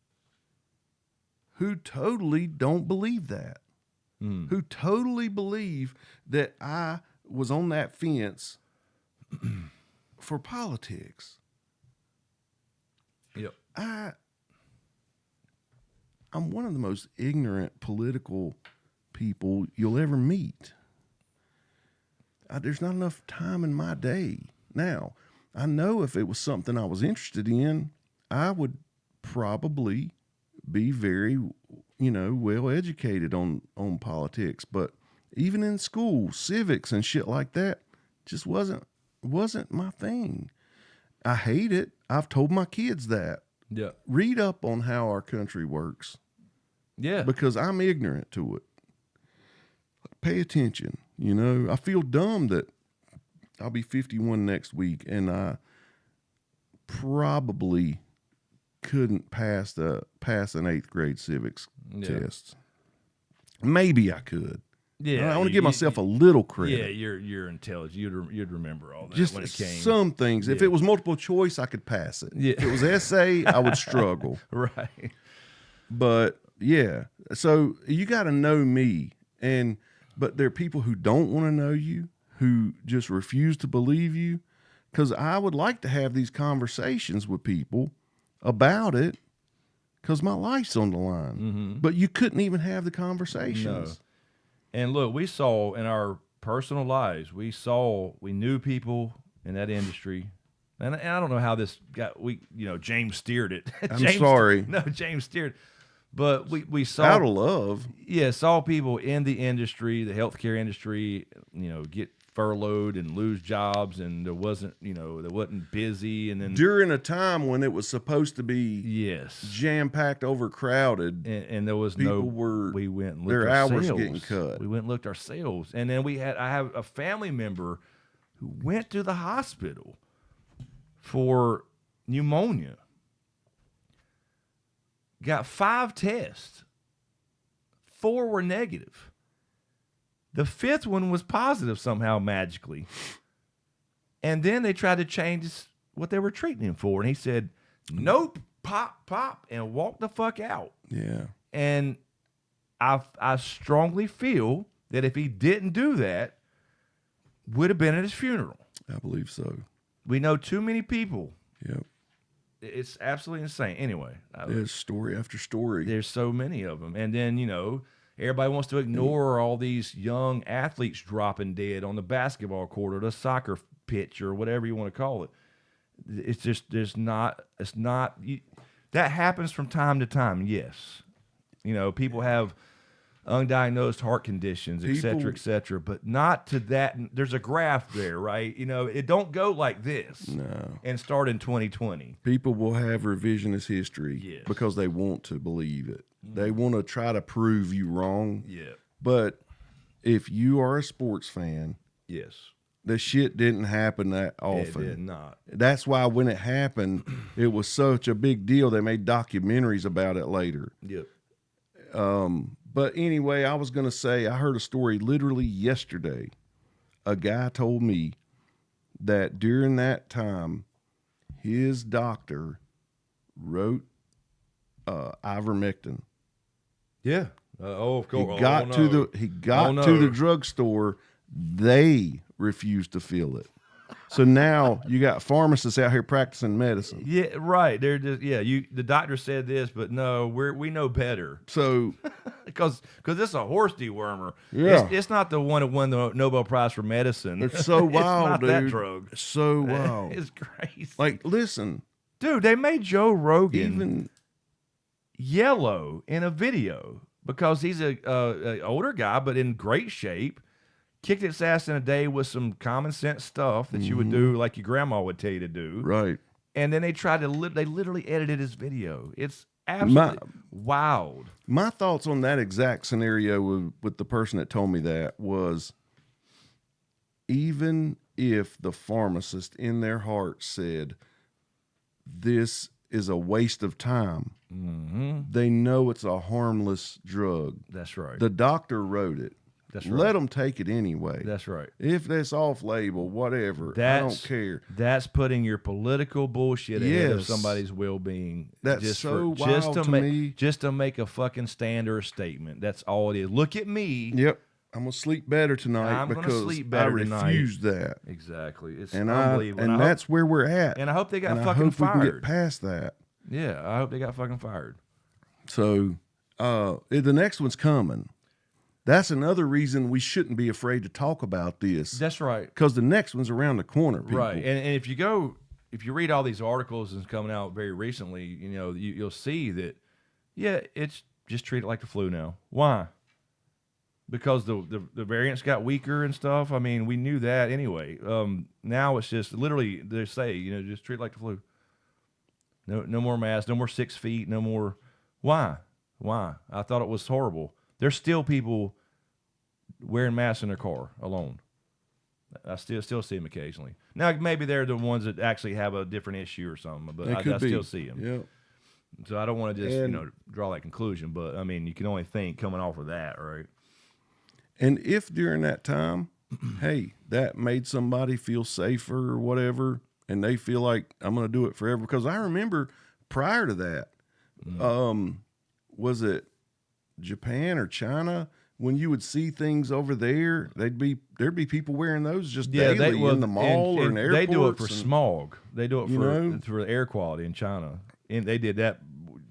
who totally don't believe that, who totally believe that I was on that fence for politics. Yep. I'm one of the most ignorant political people you'll ever meet. There's not enough time in my day. Now, I know if it was something I was interested in, I would probably be very, well educated on politics. But even in school, civics and shit like that just wasn't my thing. I hate it. I've told my kids that. Yeah. Read up on how our country works. Yeah. Because I'm ignorant to it. Pay attention. I feel dumb that I'll be 51 next week and I probably couldn't pass an 8th grade civics test. Maybe I could. Yeah. I want to give myself a little credit. Yeah, you're intelligent. You'd remember all that Just when it came. some things. If it was multiple choice, I could pass it. Yeah. If it was essay, I would struggle. Right. But yeah, so you got to know me, but there are people who don't want to know you, who just refuse to believe you, because I would like to have these conversations with people about it, because my life's on the line. Mm-hmm. But you couldn't even have the conversations. No. And look, we saw in our personal lives, we knew people in that industry. And I don't know how this got, James steered it. Sorry. No, James steered it. But we saw. Out of love. Yeah, saw people in the industry, the healthcare industry, get furloughed and lose jobs, and they wasn't busy. And then during a time when it was supposed to be jam-packed, overcrowded. And there was we went and looked their ourselves. hours getting cut. We went and looked ourselves. And then I have a family member who went to the hospital for pneumonia. Got 5 tests. 4 were negative. The 5th one was positive somehow magically. And then they tried to change what they were treating him for. And he said, nope, pop, and walked the fuck out. Yeah. And I strongly feel that if he didn't do that, would have been at his funeral. I believe so. We know too many people. Yep. It's absolutely insane. Anyway, there's story after story. There's so many of them. And then, everybody wants to ignore all these young athletes dropping dead on the basketball court or the soccer pitch or whatever you want to call it. It's just, that happens from time to time, yes. People have undiagnosed heart conditions, et cetera, but not to that. There's a graph there, right? It don't go like this. No. And start in 2020. People will have revisionist history because they want to believe it. They want to try to prove you wrong. Yeah. But if you are a sports fan, yes, the shit didn't happen that often. It did not. That's why when it happened, it was such a big deal. They made documentaries about it later. Yep. But anyway, I was going to say, I heard a story literally yesterday. A guy told me that during that time, his doctor wrote ivermectin. Yeah. Of course. He got to the drugstore. They refused to fill it. So now you got pharmacists out here practicing medicine. Yeah, right. They're just the doctor said this, but no, we know better. So because it's a horse dewormer. Yeah, it's not the one that won the Nobel Prize for medicine. It's so wild, it's not dude. That drug. It's so wild. It's crazy. Like, listen, dude, they made Joe Rogan yellow in a video because he's a older guy, but in great shape. Kicked its ass in a day with some common sense stuff that you would do like your grandma would tell you to do. Right. And then they tried to they literally edited his video. It's absolutely wild. My thoughts on that exact scenario with the person that told me that was, even if the pharmacist in their heart said, this is a waste of time, they know it's a harmless drug. That's right. The doctor wrote it. That's right. Let them take it anyway. That's right. If that's off label, whatever, I don't care. That's putting your political bullshit ahead of somebody's well-being. That's just wild to me. Just to make a fucking stand or a statement. That's all it is. Look at me. Yep. I'm going to sleep better tonight because I refuse that. Exactly. It's and unbelievable. And that's where we're at. And I hope they got and fucking fired. I hope we can get past that. Yeah, I hope they got fucking fired. So the next one's coming. That's another reason we shouldn't be afraid to talk about this. That's right. Because the next one's around the corner, people. Right. And if you read all these articles that's coming out very recently, you'll see that, it's just treat it like the flu now. Why? Because the variants got weaker and stuff. I mean, we knew that anyway. Now it's just literally they say, just treat it like the flu. No more masks, no more 6 feet, no more. Why? I thought it was horrible. There's still people wearing masks in their car alone. I still see them occasionally. Now, maybe they're the ones that actually have a different issue or something, but I still see them. Yeah. So I don't want to just draw that conclusion, but I mean, you can only think coming off of that, right? And if during that time, hey, that made somebody feel safer or whatever, and they feel like I'm going to do it forever, because I remember prior to that, was it Japan or China? When you would see things over there, there'd be people wearing those just daily in the mall or in airports. They do it for smog. They do it for air quality in China, and they did that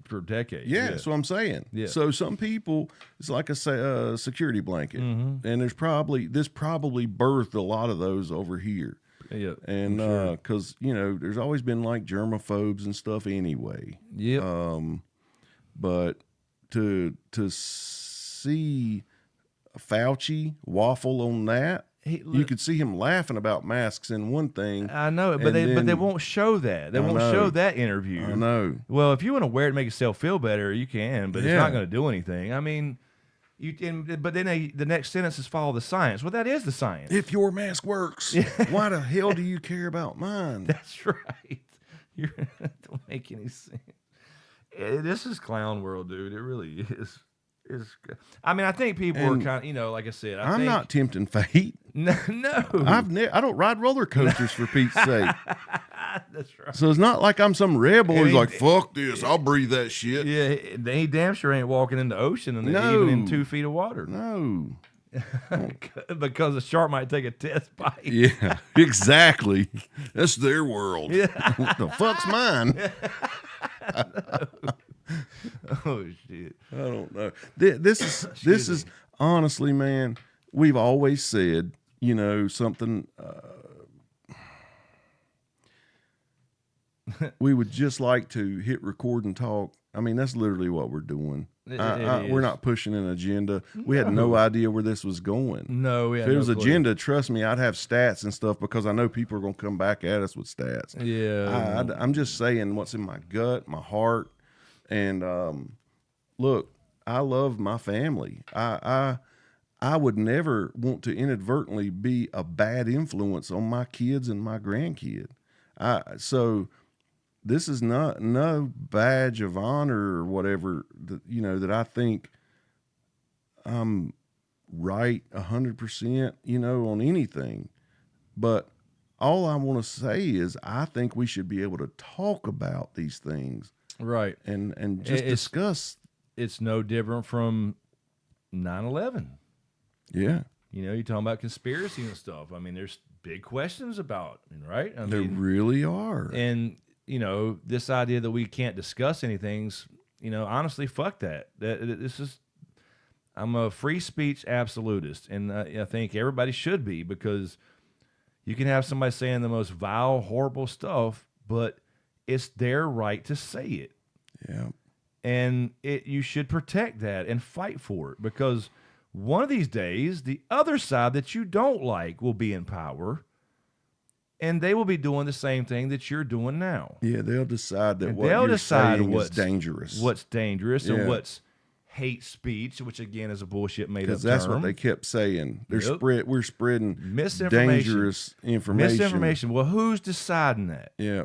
for decades. Yeah, that's what I'm saying. Yeah. So some people, it's like a security blanket, and this probably birthed a lot of those over here. Yeah, and because there's always been like germaphobes and stuff anyway. Yeah. But to see Fauci waffle on that, you could see him laughing about masks and one thing. I know it, but they won't show that. They won't show that interview. I know. Well, if you want to wear it to make yourself feel better, you can, but it's not going to do anything. I mean, but then the next sentence is follow the science. Well, that is the science. If your mask works, why the hell do you care about mine? That's right. Don't make any sense. This is clown world, dude. It really is. I mean, I think people are kind of, like I said, I'm not tempting fate. No. I don't ride roller coasters for Pete's sake. That's right. So it's not like I'm some rebel who's like, fuck this, I'll breathe that shit. Yeah, he damn sure ain't walking in the ocean and even in 2 feet of water. No. Because a shark might take a test bite. Yeah, exactly. That's their world. Yeah. What the fuck's mine? Oh shit! I don't know. This is honestly, man. We've always said, something. We would just like to hit record and talk. I mean, that's literally what we're doing. We're not pushing an agenda. We had no idea where this was going. No, if it was agenda, trust me, I'd have stats and stuff because I know people are going to come back at us with stats. Yeah, I'm just saying what's in my gut, my heart, and look, I love my family. I would never want to inadvertently be a bad influence on my kids and my grandkid. So. This is no badge of honor or whatever that I think I'm right 100%, on anything. But all I want to say is I think we should be able to talk about these things. Right. And just discuss. It's no different from 9/11. Yeah. You're talking about conspiracy and stuff. I mean, there's big questions about it, right? There really are. And this idea that we can't discuss anything's, honestly, fuck that. I'm a free speech absolutist, and I think everybody should be, because you can have somebody saying the most vile, horrible stuff, but it's their right to say it. Yeah. And you should protect that and fight for it, because one of these days, the other side that you don't like will be in power. And they will be doing the same thing that you're doing now. Yeah, they'll decide that what you're saying is dangerous. What's dangerous and what's hate speech, which again is a bullshit made up term. Because that's what they kept saying. We're spreading misinformation, dangerous information. Misinformation. Well, who's deciding that? Yeah.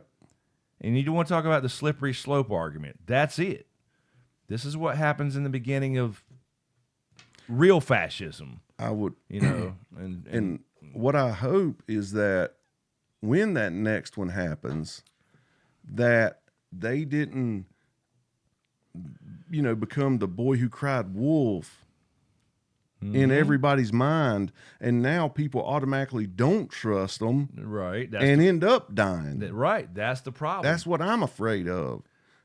And you want to talk about the slippery slope argument. That's it. This is what happens in the beginning of real fascism. I would, and what I hope is that when that next one happens, that they didn't, become the boy who cried wolf in everybody's mind, and now people automatically don't trust them, right? And end up dying. Right, that's the problem. That's what I'm afraid of,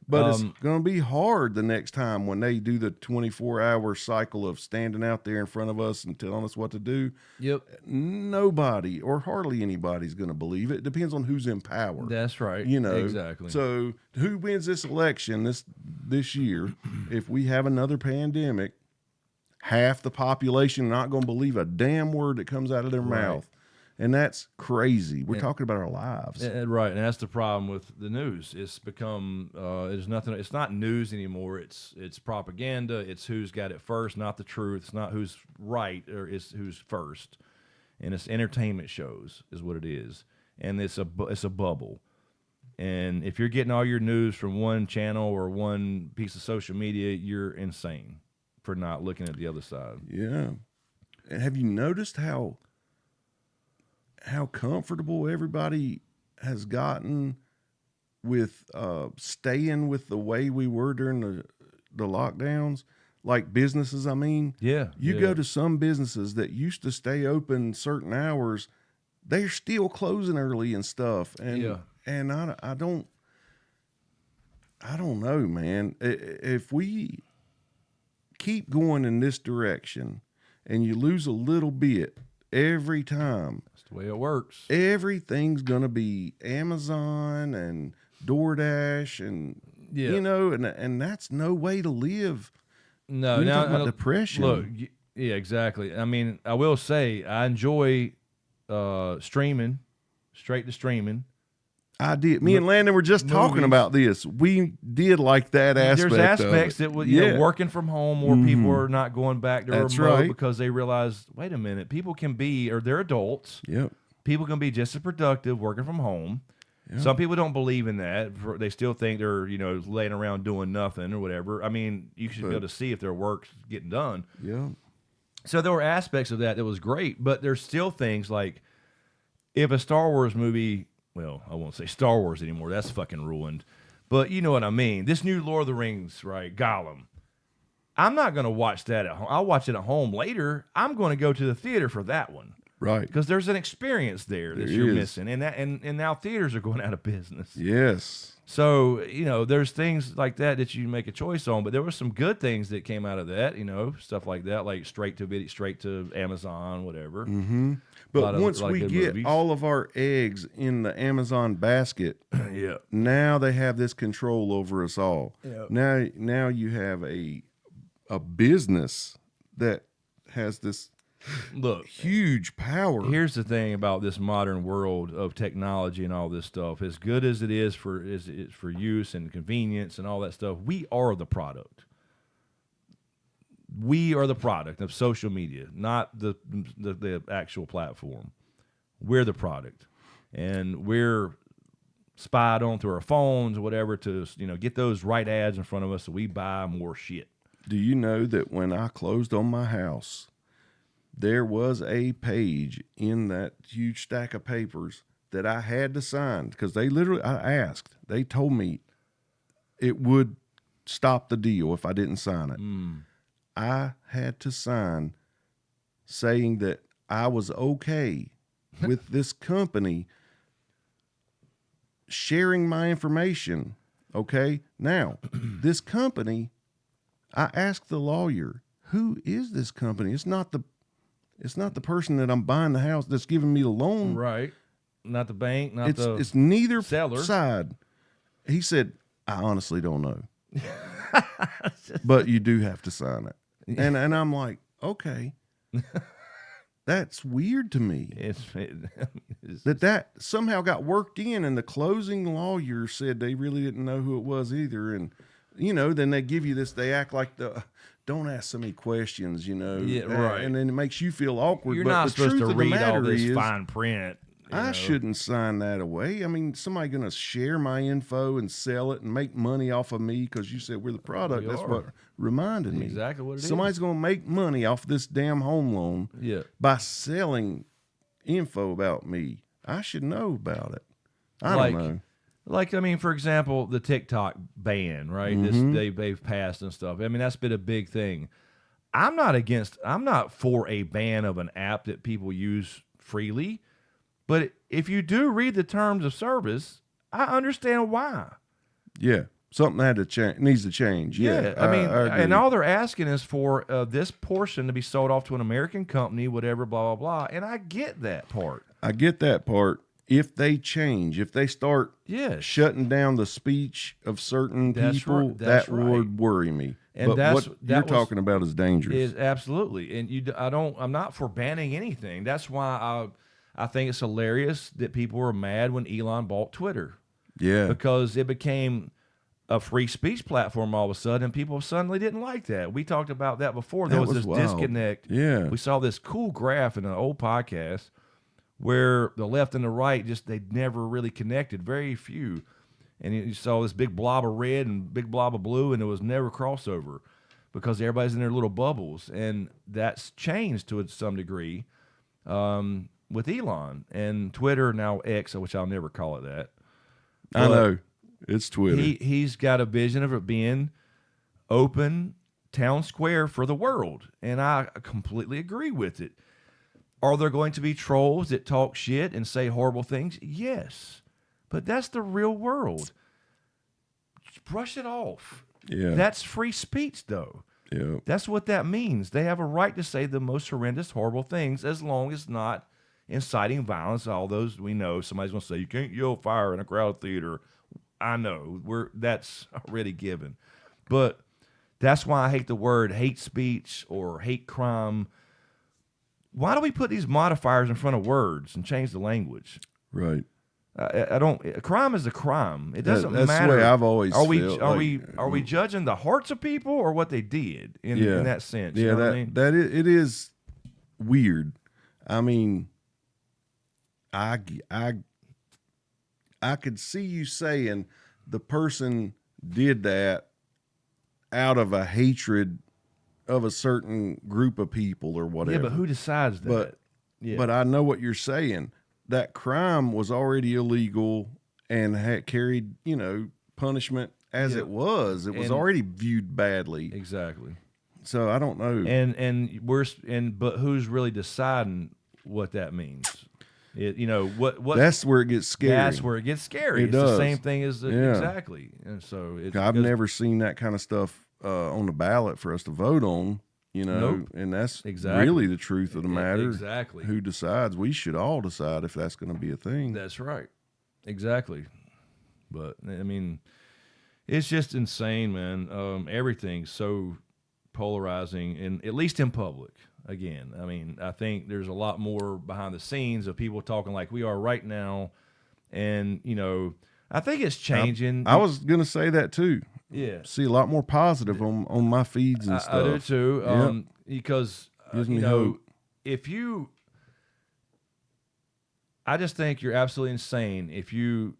But it's going to be hard the next time when they do the 24-hour cycle of standing out there in front of us and telling us what to do. Yep. Nobody or hardly anybody's going to believe it. It depends on who's in power. That's right. Exactly. So who wins this election this year? If we have another pandemic, half the population not going to believe a damn word that comes out of their mouth. And that's crazy. We're talking about our lives. Right. And that's the problem with the news. It's become, it's not news anymore. It's propaganda. It's who's got it first, not the truth. It's not who's right, or it's who's first. And it's entertainment shows is what it is. And it's a bubble. And if you're getting all your news from one channel or one piece of social media, you're insane for not looking at the other side. Yeah. And have you noticed how comfortable everybody has gotten with staying with the way we were during the lockdowns? Like businesses, I mean. Yeah. You go to some businesses that used to stay open certain hours, they're still closing early and stuff. And and I don't know, man. If we keep going in this direction and you lose a little bit every time, the way it works. Everything's gonna be Amazon and DoorDash and and that's no way to live. No, now about depression. Look, yeah, exactly. I mean, I will say I enjoy streaming, straight to streaming. I did. Me and Landon were just talking about this. We did like that aspect. There's aspects that working from home, or people are not going back to remote because they realize, wait a minute, people can be, or they're adults. Yep. People can be just as productive working from home. Yep. Some people don't believe in that. They still think they're laying around doing nothing or whatever. I mean, you should be able to see if their work's getting done. Yeah. So there were aspects of that was great, but there's still things like if a Star Wars movie. Well, I won't say Star Wars anymore. That's fucking ruined. But you know what I mean. This new Lord of the Rings, right? Gollum. I'm not going to watch that at home. I'll watch it at home later. I'm going to go to the theater for that one. Right. Because there's an experience there that you're missing. And now theaters are going out of business. Yes. So, there's things like that you make a choice on. But there were some good things that came out of that, stuff like that, like straight to Amazon, whatever. Mm-hmm. But once we get all of our eggs in the Amazon basket, now they have this control over us all. Yep. Now you have a business that has this huge power. Here's the thing about this modern world of technology and all this stuff. As good as it is for use and convenience and all that stuff, we are the product. We are the product of social media, not the actual platform. We're the product, and we're spied on through our phones or whatever to get those right ads in front of us so we buy more shit. Do you know that when I closed on my house, there was a page in that huge stack of papers that I had to sign because I asked. They told me it would stop the deal if I didn't sign it. I had to sign saying that I was okay with this company sharing my information. Okay. Now, this company, I asked the lawyer, who is this company? It's not the person that I'm buying the house that's giving me the loan. Right. Not the bank, it's neither seller side. He said, I honestly don't know. But you do have to sign it. And I'm like, okay. That's weird to me. That somehow got worked in, and the closing lawyer said they really didn't know who it was either. And then they give you this, they act like don't ask so many questions, Yeah, right. And then it makes you feel awkward. You're but not the supposed truth to of the read all matter this is, fine print. I shouldn't sign that away. I mean, somebody going to share my info and sell it and make money off of me because you said we're the product. That's what reminded me. Exactly what it is. Somebody's going to make money off this damn home loan by selling info about me. I should know about it. I don't know. Like, I mean, for example, the TikTok ban, right? Mm-hmm. They've passed and stuff. I mean, that's been a big thing. I'm not for a ban of an app that people use freely. But if you do read the terms of service, I understand why. Yeah. something had to change, needs to change. Yeah, I mean, I agree. and all they're asking is for this portion to be sold off to an American company, whatever, blah blah blah. And I get that part. I get that part. If they change, if they start Yes. shutting down the speech of certain people, that's that would worry me. And but what you're talking about is dangerous. Is absolutely. And I'm not for banning anything. That's why I think it's hilarious that people were mad when Elon bought Twitter. Yeah. Because it became a free speech platform all of a sudden, and people suddenly didn't like that. We talked about that before. There was this wild. disconnect. Yeah. We saw this cool graph in an old podcast where the left and the right they never really connected, very few. And you saw this big blob of red and big blob of blue, and there was never crossover because everybody's in their little bubbles. And that's changed to some degree with Elon and Twitter, now X, which I'll never call it that. I know. It's Twitter. He's got a vision of it being open town square for the world, and I completely agree with it. Are there going to be trolls that talk shit and say horrible things? Yes. But that's the real world. Just brush it off. Yeah. That's free speech, though. Yeah. That's what that means. They have a right to say the most horrendous, horrible things as long as not inciting violence. All those we know. Somebody's going to say, you can't yell fire in a crowded theater. I know. That's already given. But that's why I hate the word hate speech or hate crime. Why do we put these modifiers in front of words and change the language? Right. I don't. A crime is a crime. It doesn't matter. That's the way I've always felt. Are we judging the hearts of people or what they did in that sense? Yeah, you know what I mean? It is weird. I mean, I could see you saying the person did that out of a hatred of a certain group of people or whatever. Yeah, but who decides that? But I know what you're saying. That crime was already illegal and had carried, punishment as it was. It was already viewed badly. Exactly. So I don't know. But who's really deciding what that means? What that's where it gets scary. That's where it gets scary. It's the same thing as exactly. And so I've never seen that kind of stuff on the ballot for us to vote on. Nope. And that's exactly. really the truth of the matter. Exactly. Who decides? We should all decide if that's going to be a thing. That's right. Exactly. But I mean, it's just insane, man. Everything's so polarizing, and at least in public. Again, I mean, I think there's a lot more behind the scenes of people talking like we are right now, and I think it's changing. I was going to say that too. Yeah, see a lot more positive on my feeds and stuff. I do too. Because gives me hope. I just think you're absolutely insane if you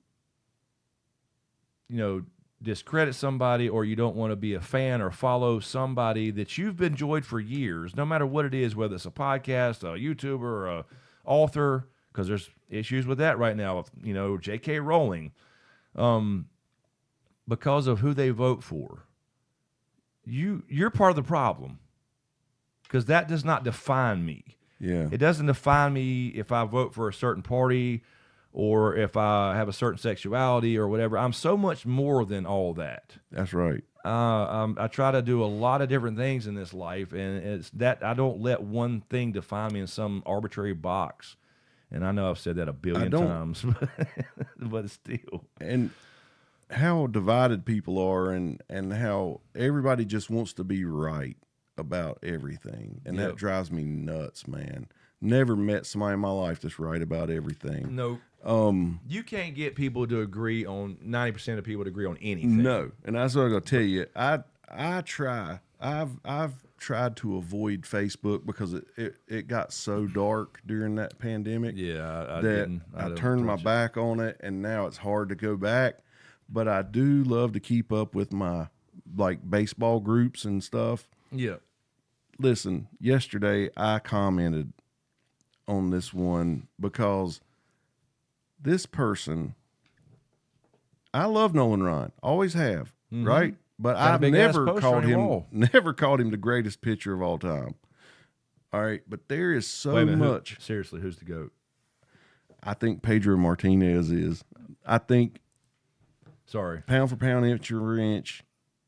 discredit somebody or you don't want to be a fan or follow somebody that you've enjoyed for years, no matter what it is, whether it's a podcast, a YouTuber, or a author, because there's issues with that right now with J.K. Rowling. Because of who they vote for, you're part of the problem, because that does not define me. Yeah, it doesn't define me if I vote for a certain party or if I have a certain sexuality or whatever. I'm so much more than all that. That's right. I try to do a lot of different things in this life, and it's that I don't let one thing define me in some arbitrary box. And I know I've said that a billion times, but still. And how divided people are, and how everybody just wants to be right about everything, and that drives me nuts, man. Never met somebody in my life that's right about everything. No, you can't get people to agree on 90% of people to agree on anything. No, and that's what I'm gonna tell you. I try. I've tried to avoid Facebook because it got so dark during that pandemic. Yeah, I turned my back on it, and now it's hard to go back. But I do love to keep up with my baseball groups and stuff. Yeah. Listen, yesterday I commented on this one because this person, I love Nolan Ryan, always have, right? But I've never called him the greatest pitcher of all time. All right, but there is so much. Seriously, who's the GOAT? I think Pedro Martinez is. I think Sorry. Pound for pound, inch for inch,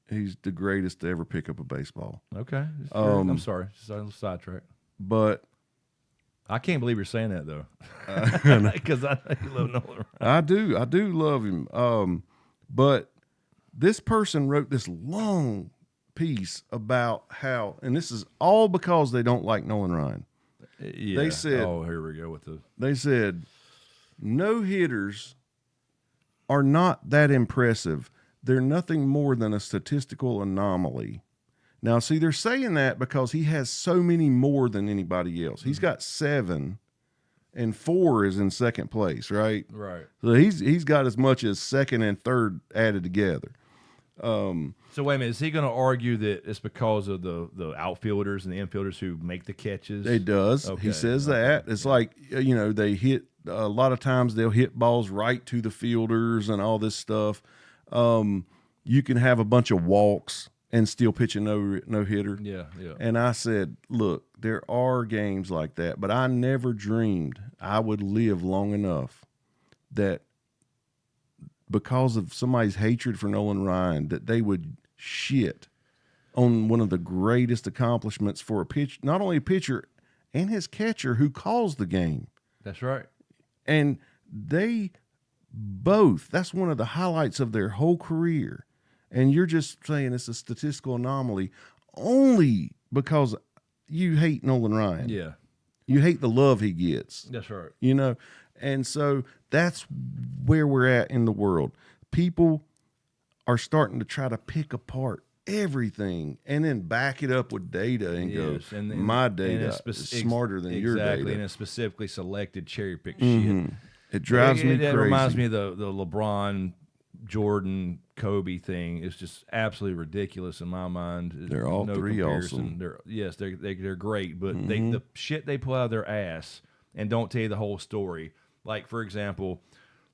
he's the greatest to ever pick up a baseball. Okay. I'm sorry. Sidetrack. But I can't believe you're saying that though, because I know you love Nolan Ryan. I do love him. But this person wrote this long piece about how, and this is all because they don't like Nolan Ryan. Yeah. They said, "Oh, here we go with the." They said, no hitters are not that impressive. They're nothing more than a statistical anomaly. Now, see, they're saying that because he has so many more than anybody else. He's got 7, and 4 is in second place, right? Right. So he's got as much as second and third added together. So wait a minute, is he going to argue that it's because of the outfielders and the infielders who make the catches? It does. Okay. He says that. It's like, they hit, a lot of times they'll hit balls right to the fielders and all this stuff. You can have a bunch of walks and still pitch a no hitter. Yeah. And I said, look, there are games like that, but I never dreamed I would live long enough that because of somebody's hatred for Nolan Ryan, that they would shit on one of the greatest accomplishments for a pitch, not only a pitcher and his catcher who calls the game. That's right. And they both, that's one of the highlights of their whole career. And you're just saying it's a statistical anomaly only because you hate Nolan Ryan. Yeah. You hate the love he gets. That's right. And so that's where we're at in the world. People are starting to try to pick apart everything and then back it up with data and go, my data is smarter than your data. Exactly, and it's specifically selected cherry-picked shit. It drives me crazy. It reminds me of the LeBron, Jordan, Kobe thing. Is just absolutely ridiculous in my mind. They're all three awesome. They're great, but the shit they pull out of their ass and don't tell you the whole story. Like, for example,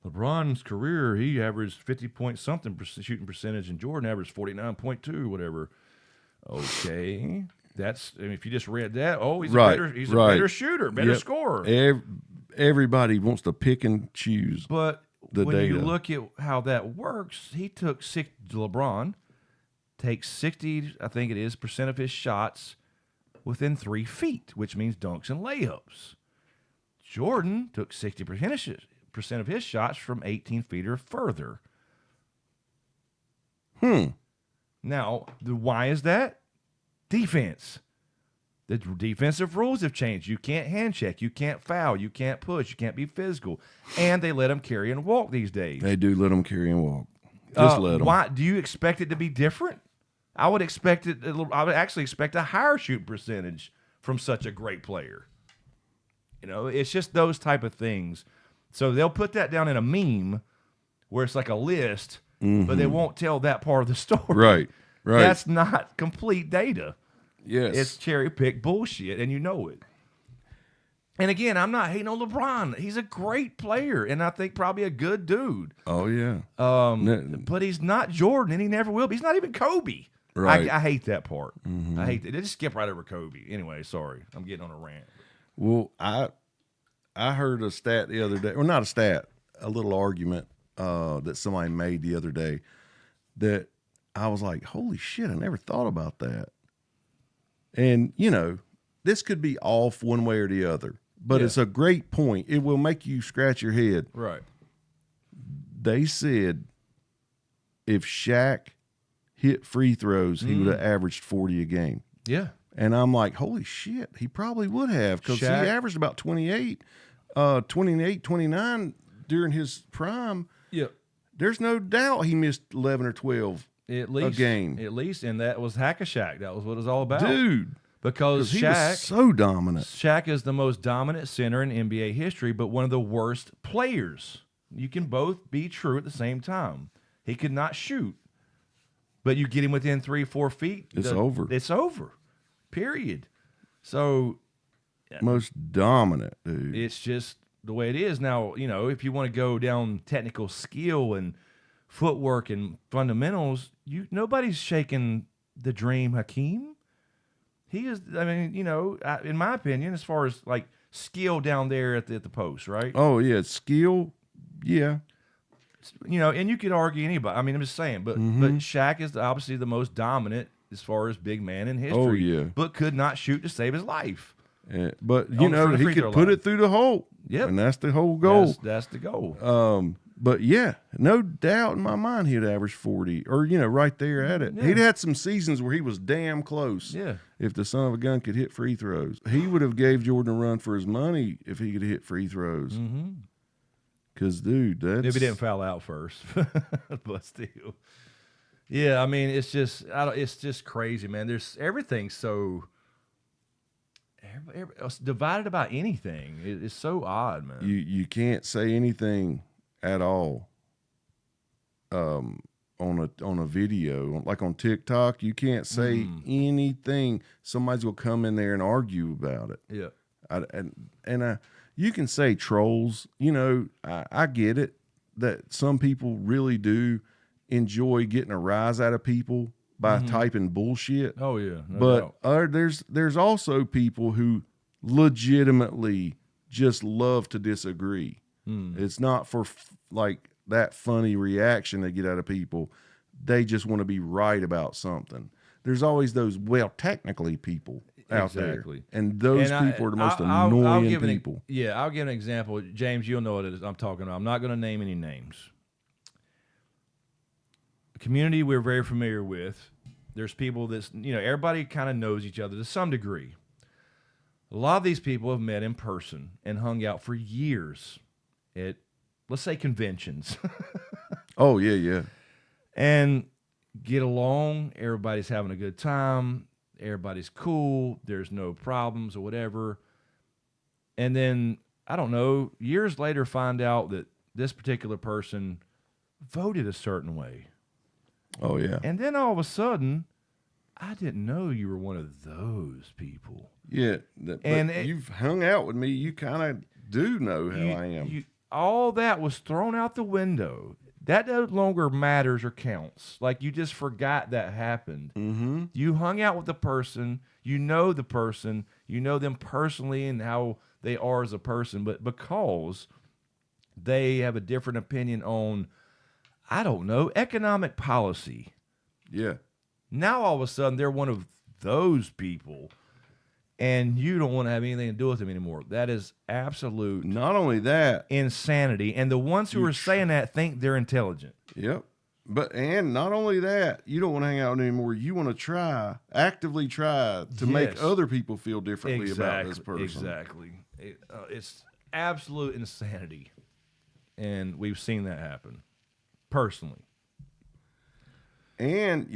LeBron's career, he averaged 50-point-something shooting percentage, and Jordan averaged 49.2, whatever. Okay. If you just read that, he's a better shooter, better scorer. Everybody wants to pick and choose. But when data. you look at how that works, LeBron takes 60, I think it is, % of his shots within 3 feet, which means dunks and layups. Jordan took 60% of his shots from 18 feet or further. Now, why is that? Defense. The defensive rules have changed. You can't hand check. You can't foul. You can't push. You can't be physical. And they let them carry and walk these days. They do let them carry and walk. Just let them. Why do you expect it to be different? I would actually expect a higher shooting percentage from such a great player. It's just those type of things. So they'll put that down in a meme where it's like a list, but they won't tell that part of the story. Right. That's not complete data. Yes. It's cherry-picked bullshit, and you know it. And again, I'm not hating on LeBron. He's a great player, and I think probably a good dude. Oh, yeah. But he's not Jordan, and he never will be. He's not even Kobe. Right. I hate that part. I hate that. They just skip right over Kobe. Anyway, sorry. I'm getting on a rant. Well, I heard a stat the other day, or not a stat, a little argument that somebody made the other day that I was like, holy shit, I never thought about that. And, this could be off one way or the other, but it's a great point. It will make you scratch your head. Right. They said if Shaq hit free throws, he would have averaged 40 a game. Yeah. And I'm like, holy shit, he probably would have, because he averaged about 28, 29 during his prime. Yeah. There's no doubt he missed 11 or 12 a game. At least, and that was Hack-a-Shaq. That was what it was all about. Dude. Because he Shaq was so dominant. Shaq is the most dominant center in NBA history, but one of the worst players. You can both be true at the same time. He could not shoot, but you get him within 3-4 feet. It's over. It's over. Period. So most dominant, dude. It's just the way it is. Now, if you want to go down technical skill and footwork and fundamentals, nobody's shaking the Dream Hakeem. He is, in my opinion, as far as like skill down there at the post, right? Oh, yeah. Skill, yeah. you know, and you could argue anybody. I mean, I'm just saying, but Shaq is obviously the most dominant as far as big man in history. Oh, yeah. But could not shoot to save his life. But, you know, he could put it through the hole. Yep. And that's the whole goal. That's the goal. But, yeah, no doubt in my mind he'd average 40 or, you know, right there at it. Yeah. He'd had some seasons where he was damn close. Yeah. If the son of a gun could hit free throws. He would have gave Jordan a run for his money if he could hit free throws. Because, dude, that's... If he didn't foul out first. But still. Yeah, I mean, it's just crazy, man. Everything's so... It's divided about anything. It's so odd, man. You can't say anything at all on a video. Like on TikTok, you can't say anything. Somebody's going to come in there and argue about it. Yeah. You can say trolls. You know, I get it that some people really do enjoy getting a rise out of people by typing bullshit. Oh, yeah. No doubt. There's also people who legitimately just love to disagree. It's not for like that funny reaction they get out of people. They just want to be right about something. There's always those, well, technically people out there. And those people are the most annoying people. I'll give an example. James, you'll know what it is I'm talking about. I'm not going to name any names. A community we're very familiar with. There's people that's, you know, everybody kind of knows each other to some degree. A lot of these people have met in person and hung out for years at, let's say, conventions. Oh, yeah. And get along. Everybody's having a good time. Everybody's cool. There's no problems or whatever. And then, I don't know, years later find out that this particular person voted a certain way. Oh, yeah. And then all of a sudden, I didn't know you were one of those people. Yeah. You've hung out with me. You kind of do know how I am. All that was thrown out the window. That no longer matters or counts. Like, you just forgot that happened. You hung out with the person. You know the person. You know them personally and how they are as a person. But because they have a different opinion on, I don't know, economic policy. Yeah. Now all of a sudden they're one of those people, and you don't want to have anything to do with them anymore. That is absolute. Not only that, insanity. And the ones who are saying that think they're intelligent. Yep. And not only that, you don't want to hang out anymore. You want to actively try to make other people feel differently about this person. Exactly. It's absolute insanity, and we've seen that happen. Personally. And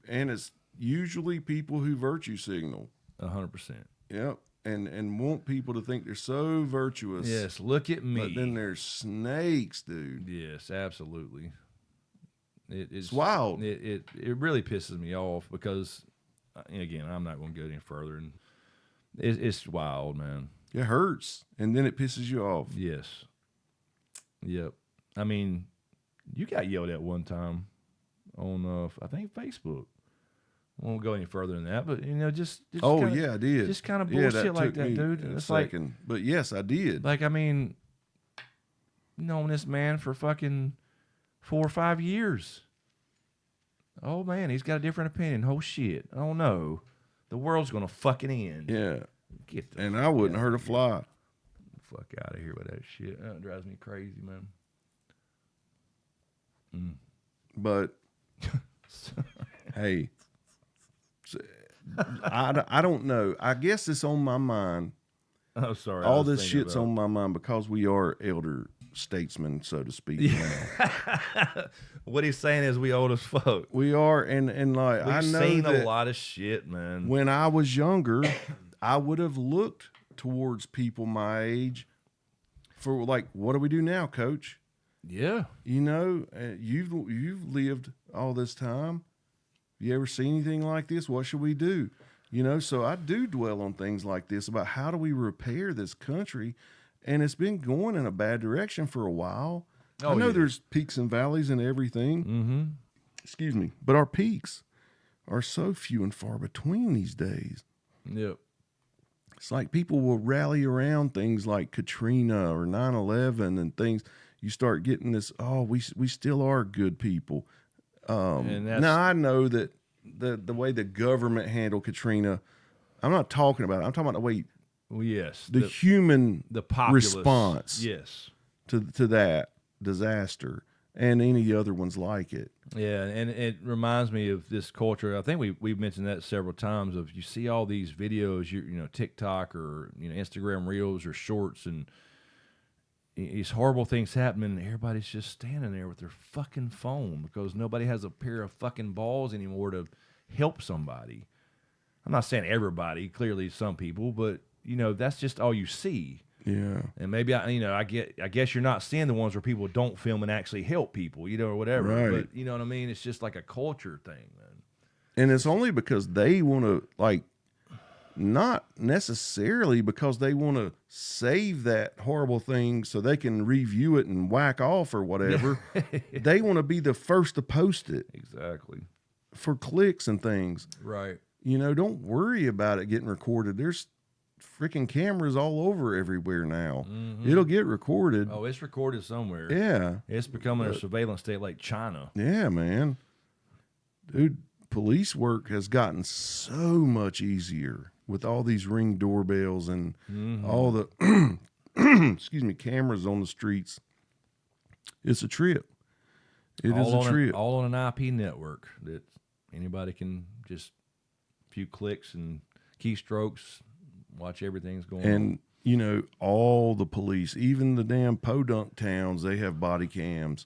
it's usually people who virtue signal. 100%. Yep. And want people to think they're so virtuous. Yes, look at me. But then there's snakes, dude. Yes, absolutely. It's wild. It really pisses me off because, and again, I'm not going to go any further. And it's wild, man. It hurts, and then it pisses you off. Yes. Yep. I mean, you got yelled at one time on, I think, Facebook. I won't go any further than that, but, you know, just I did. Just kind of bullshit like that, dude. It's like, but yes, I did. Like, I mean, known this man for fucking 4 or 5 years. Oh, man, he's got a different opinion. Oh, shit. Oh, no. The world's going to fucking end. Yeah. And I wouldn't hurt a fly. Fuck out of here with that shit. That drives me crazy, man. But hey, I don't know. I guess it's on my mind. Oh, sorry. All this shit's on my mind because we are elder statesmen, so to speak. Yeah. What he's saying is we old as fuck. We are, and like We've I know seen that a lot of shit, man. When I was younger, I would have looked towards people my age for like, what do we do now, Coach? Yeah. You know, you've lived all this time. You ever seen anything like this? What should we do? You know, so I do dwell on things like this about how do we repair this country, and it's been going in a bad direction for a while. I know there's peaks and valleys and everything. Excuse me. But our peaks are so few and far between these days. Yep. It's like people will rally around things like Katrina or 9/11 and things. you start getting this. Oh, we still are good people. And that's, now I know that the way the government handled Katrina, I'm not talking about it. I'm talking about the way the human populace response to that disaster and any other ones like it. Yeah, and it reminds me of this culture. I think we've mentioned that several times. Of you see all these videos, you know, TikTok or Instagram Reels or Shorts, and these horrible things happening. And everybody's just standing there with their fucking phone because nobody has a pair of fucking balls anymore to help somebody. I'm not saying everybody, clearly some people, but that's just all you see. Yeah. And maybe I guess you're not seeing the ones where people don't film and actually help people, or whatever. Right. But you know what I mean? It's just like a culture thing, man. And it's only because they want to, not necessarily because they want to save that horrible thing so they can review it and whack off or whatever. They want to be the first to post it. Exactly. For clicks and things. Right. Don't worry about it getting recorded. There's freaking cameras all over everywhere now. Mm-hmm. It'll get recorded. Oh, it's recorded somewhere. Yeah. It's becoming a surveillance state like China. Yeah, man. Dude, police work has gotten so much easier with all these Ring doorbells and all the cameras on the streets. It's a trip. It is a trip. All on an IP network that anybody can just a few clicks and keystrokes watch everything's going on. And, all the police, even the damn podunk towns, they have body cams.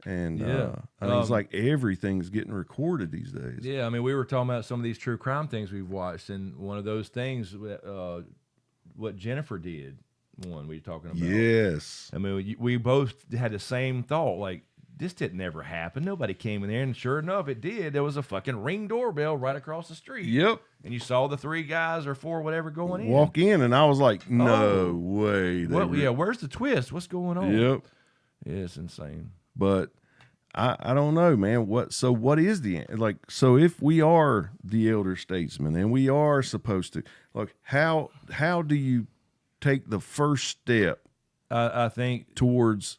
And it's like everything's getting recorded these days. Yeah, I mean, we were talking about some of these true crime things we've watched, and one of those things, what Jennifer did, one we were talking about. Yes. I mean, we both had the same thought, like, this didn't ever happen. Nobody came in there, and sure enough, it did. There was a fucking Ring doorbell right across the street. Yep. And you saw the 3 guys or 4, whatever, going in. Walk in, and I was like, no way. Where's the twist? What's going on? Yep. Yeah, it's insane. But I don't know, man. What is so if we are the elder statesmen and we are supposed to, how do you take the first step? I think towards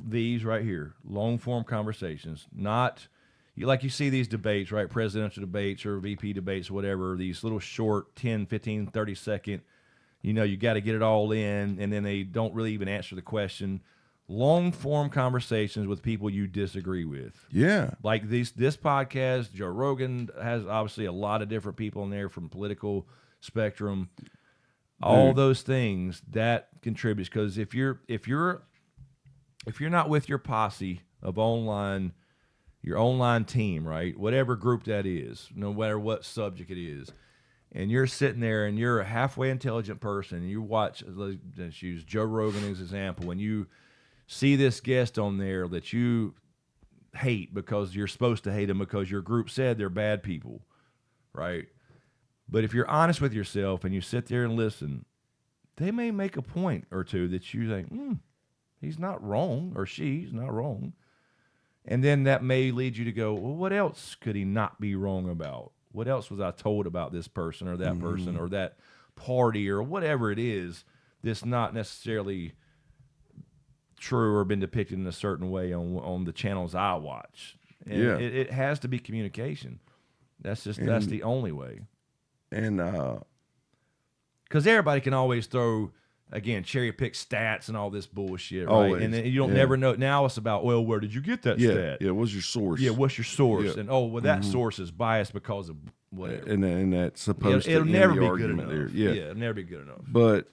these right here, long form conversations, not like you see these debates, right? Presidential debates or VP debates, whatever, these little short 10, 15, 30 second, you got to get it all in, and then they don't really even answer the question. Long form conversations with people you disagree with. Yeah. Like this podcast, Joe Rogan has obviously a lot of different people in there from political spectrum. All those things that contributes, because if you're not with your posse of your online team, right? Whatever group that is, no matter what subject it is, and you're sitting there and you're a halfway intelligent person, and you watch, let's use Joe Rogan as an example, when you see this guest on there that you hate because you're supposed to hate them because your group said they're bad people, right? But if you're honest with yourself and you sit there and listen, they may make a point or two that you think, he's not wrong, or she's not wrong. And then that may lead you to go, well, what else could he not be wrong about? What else was I told about this person or that person or that party or whatever it is that's not necessarily true or been depicted in a certain way on the channels I watch. And it has to be communication. That's the only way. And because everybody can always throw, again, cherry pick stats and all this bullshit, right? Always. And then you don't never know. Now it's about, well, where did you get that stat? Yeah, what's your source? Yeah, what's your source? Yeah. And that source is biased because of whatever. And that's supposed it'll to never end be the good argument enough. there. Yeah, it'll never be good enough. But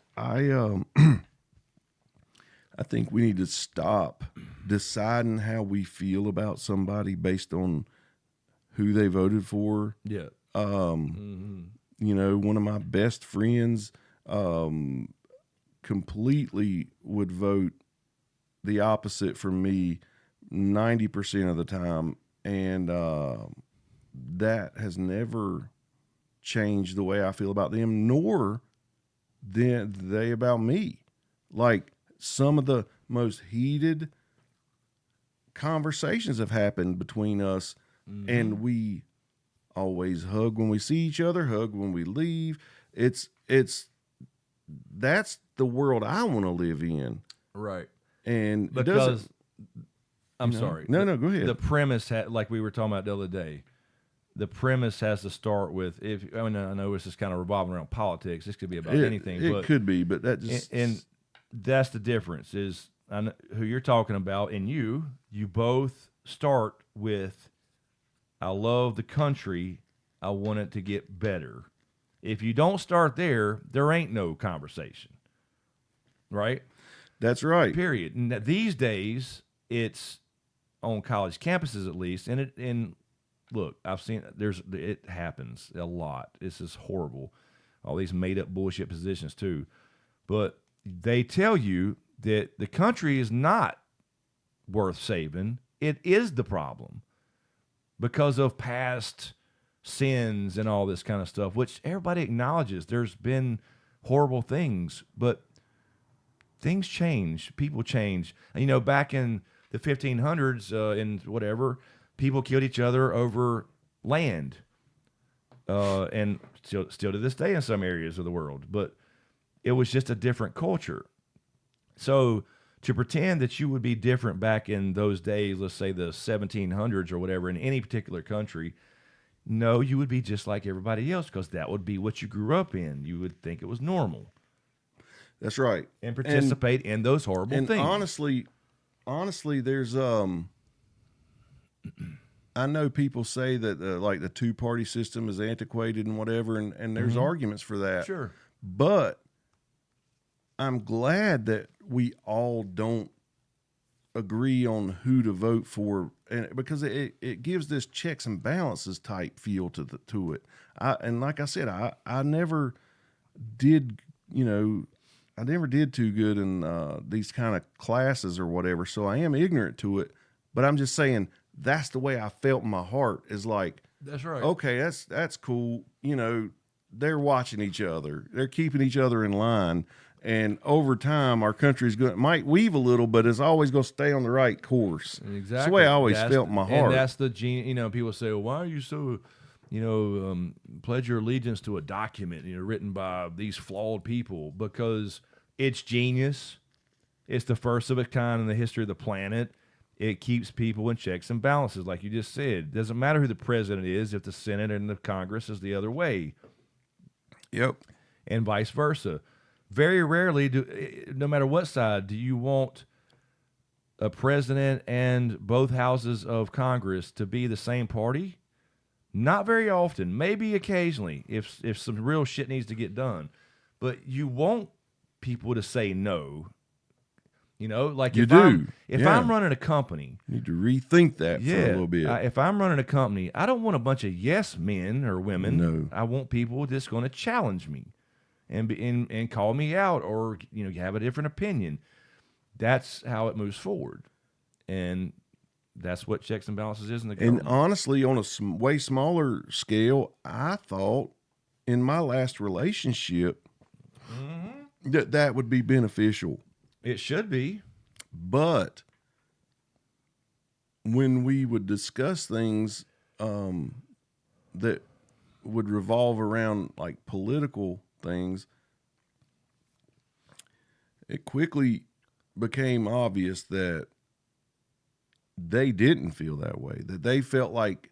I think we need to stop deciding how we feel about somebody based on who they voted for. Yeah. One of my best friends completely would vote the opposite from me 90% of the time. And that has never changed the way I feel about them, nor they about me. Like, some of the most heated conversations have happened between us, and we always hug when we see each other, hug when we leave. That's the world I want to live in. Right. And because I'm sorry. No, go ahead. The premise, like we were talking about the other day, the premise has to start with, I know this is kind of revolving around politics. This could be about anything. It could be, but that just... And that's the difference is I know who you're talking about, and you both start with, I love the country, I want it to get better. If you don't start there, there ain't no conversation, right? That's right. Period. And these days, it's on college campuses at least, and look, I've seen it happens a lot. This is horrible. All these made up bullshit positions too, but they tell you that the country is not worth saving. It is the problem because of past sins and all this kind of stuff, which everybody acknowledges. There's been horrible things, but things change. People change. And, back in the 1500s and whatever, people killed each other over land, and still to this day in some areas of the world. But it was just a different culture. So to pretend that you would be different back in those days, let's say the 1700s or whatever, in any particular country, no, you would be just like everybody else because that would be what you grew up in. You would think it was normal. That's right. And participate in those horrible things. Honestly, there's I know people say that like the two-party system is antiquated and whatever, and there's arguments for that. Sure. But I'm glad that we all don't agree on who to vote for, and because it gives this checks and balances type feel to it. And like I said, I never did, I never did too good in these kind of classes or whatever, so I am ignorant to it. But I'm just saying that's the way I felt in my heart, is like, that's right. Okay, that's cool. They're watching each other. They're keeping each other in line. And over time, our country's might weave a little, but it's always going to stay on the right course. Exactly. That's the way I always felt in my heart. And that's the gene. People say, well, "Why are you so, pledge your allegiance to a document, written by these flawed people?" Because it's genius. It's the first of its kind in the history of the planet. It keeps people in checks and balances, like you just said. Doesn't matter who the president is if the Senate and the Congress is the other way. Yep. And vice versa. Very rarely, no matter what side, do you want a president and both houses of Congress to be the same party? Not very often. Maybe occasionally if some real shit needs to get done. But you want people to say no. Like if I'm running a company, you need to rethink that for a little bit. If I'm running a company, I don't want a bunch of yes men or women. No. I want people just going to challenge me and call me out or have a different opinion. That's how it moves forward, and that's what checks and balances is in the government. And honestly, on a way smaller scale, I thought in my last relationship that would be beneficial. It should be. But when we would discuss things that would revolve around like political things, it quickly became obvious that they didn't feel that way, that they felt like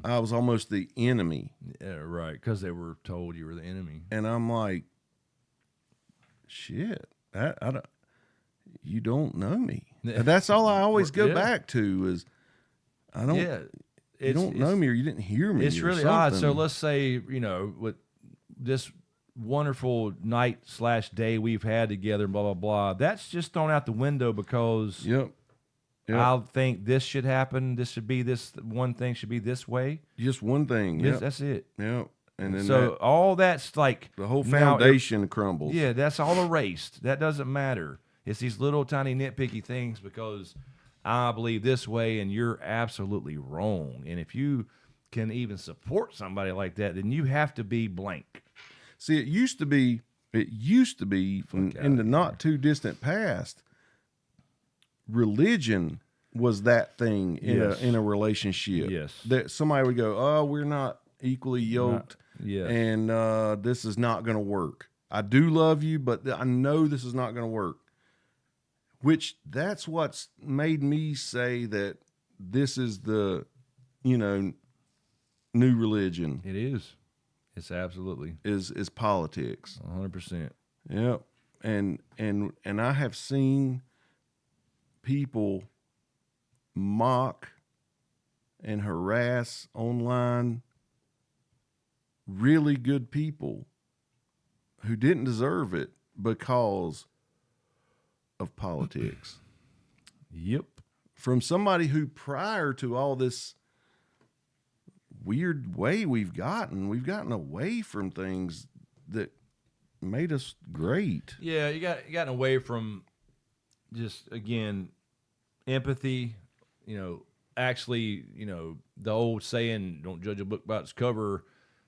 I was almost the enemy. Yeah, right, because they were told you were the enemy. And I'm like, shit, I don't... You don't know me. And that's all I always go back to is I don't. Yeah, you don't know me, or you didn't hear me. It's really odd. So let's say with this wonderful night/day we've had together, blah blah blah. That's just thrown out the window because I think this should happen. This should be this one thing should be this way. Just one thing. Yeah, that's it. Yeah. And then so all that's like the whole foundation crumbles. Yeah, that's all erased. That doesn't matter. It's these little tiny nitpicky things because I believe this way and you're absolutely wrong. And if you can even support somebody like that, then you have to be blank. See, it used to be in the not too distant past, religion was that thing in a relationship. Yes. That somebody would go, "Oh, we're not equally yoked." And this is not going to work. I do love you, but I know this is not going to work. which that's what's made me say that this is the, new religion. It is. It's absolutely is politics. 100%. Yep. And I have seen people mock and harass online really good people who didn't deserve it because of politics. Yep. From somebody who, prior to all this weird way we've gotten away from things that made us great. Yeah, you gotten away from just, again, empathy, actually, the old saying, don't judge a book by its cover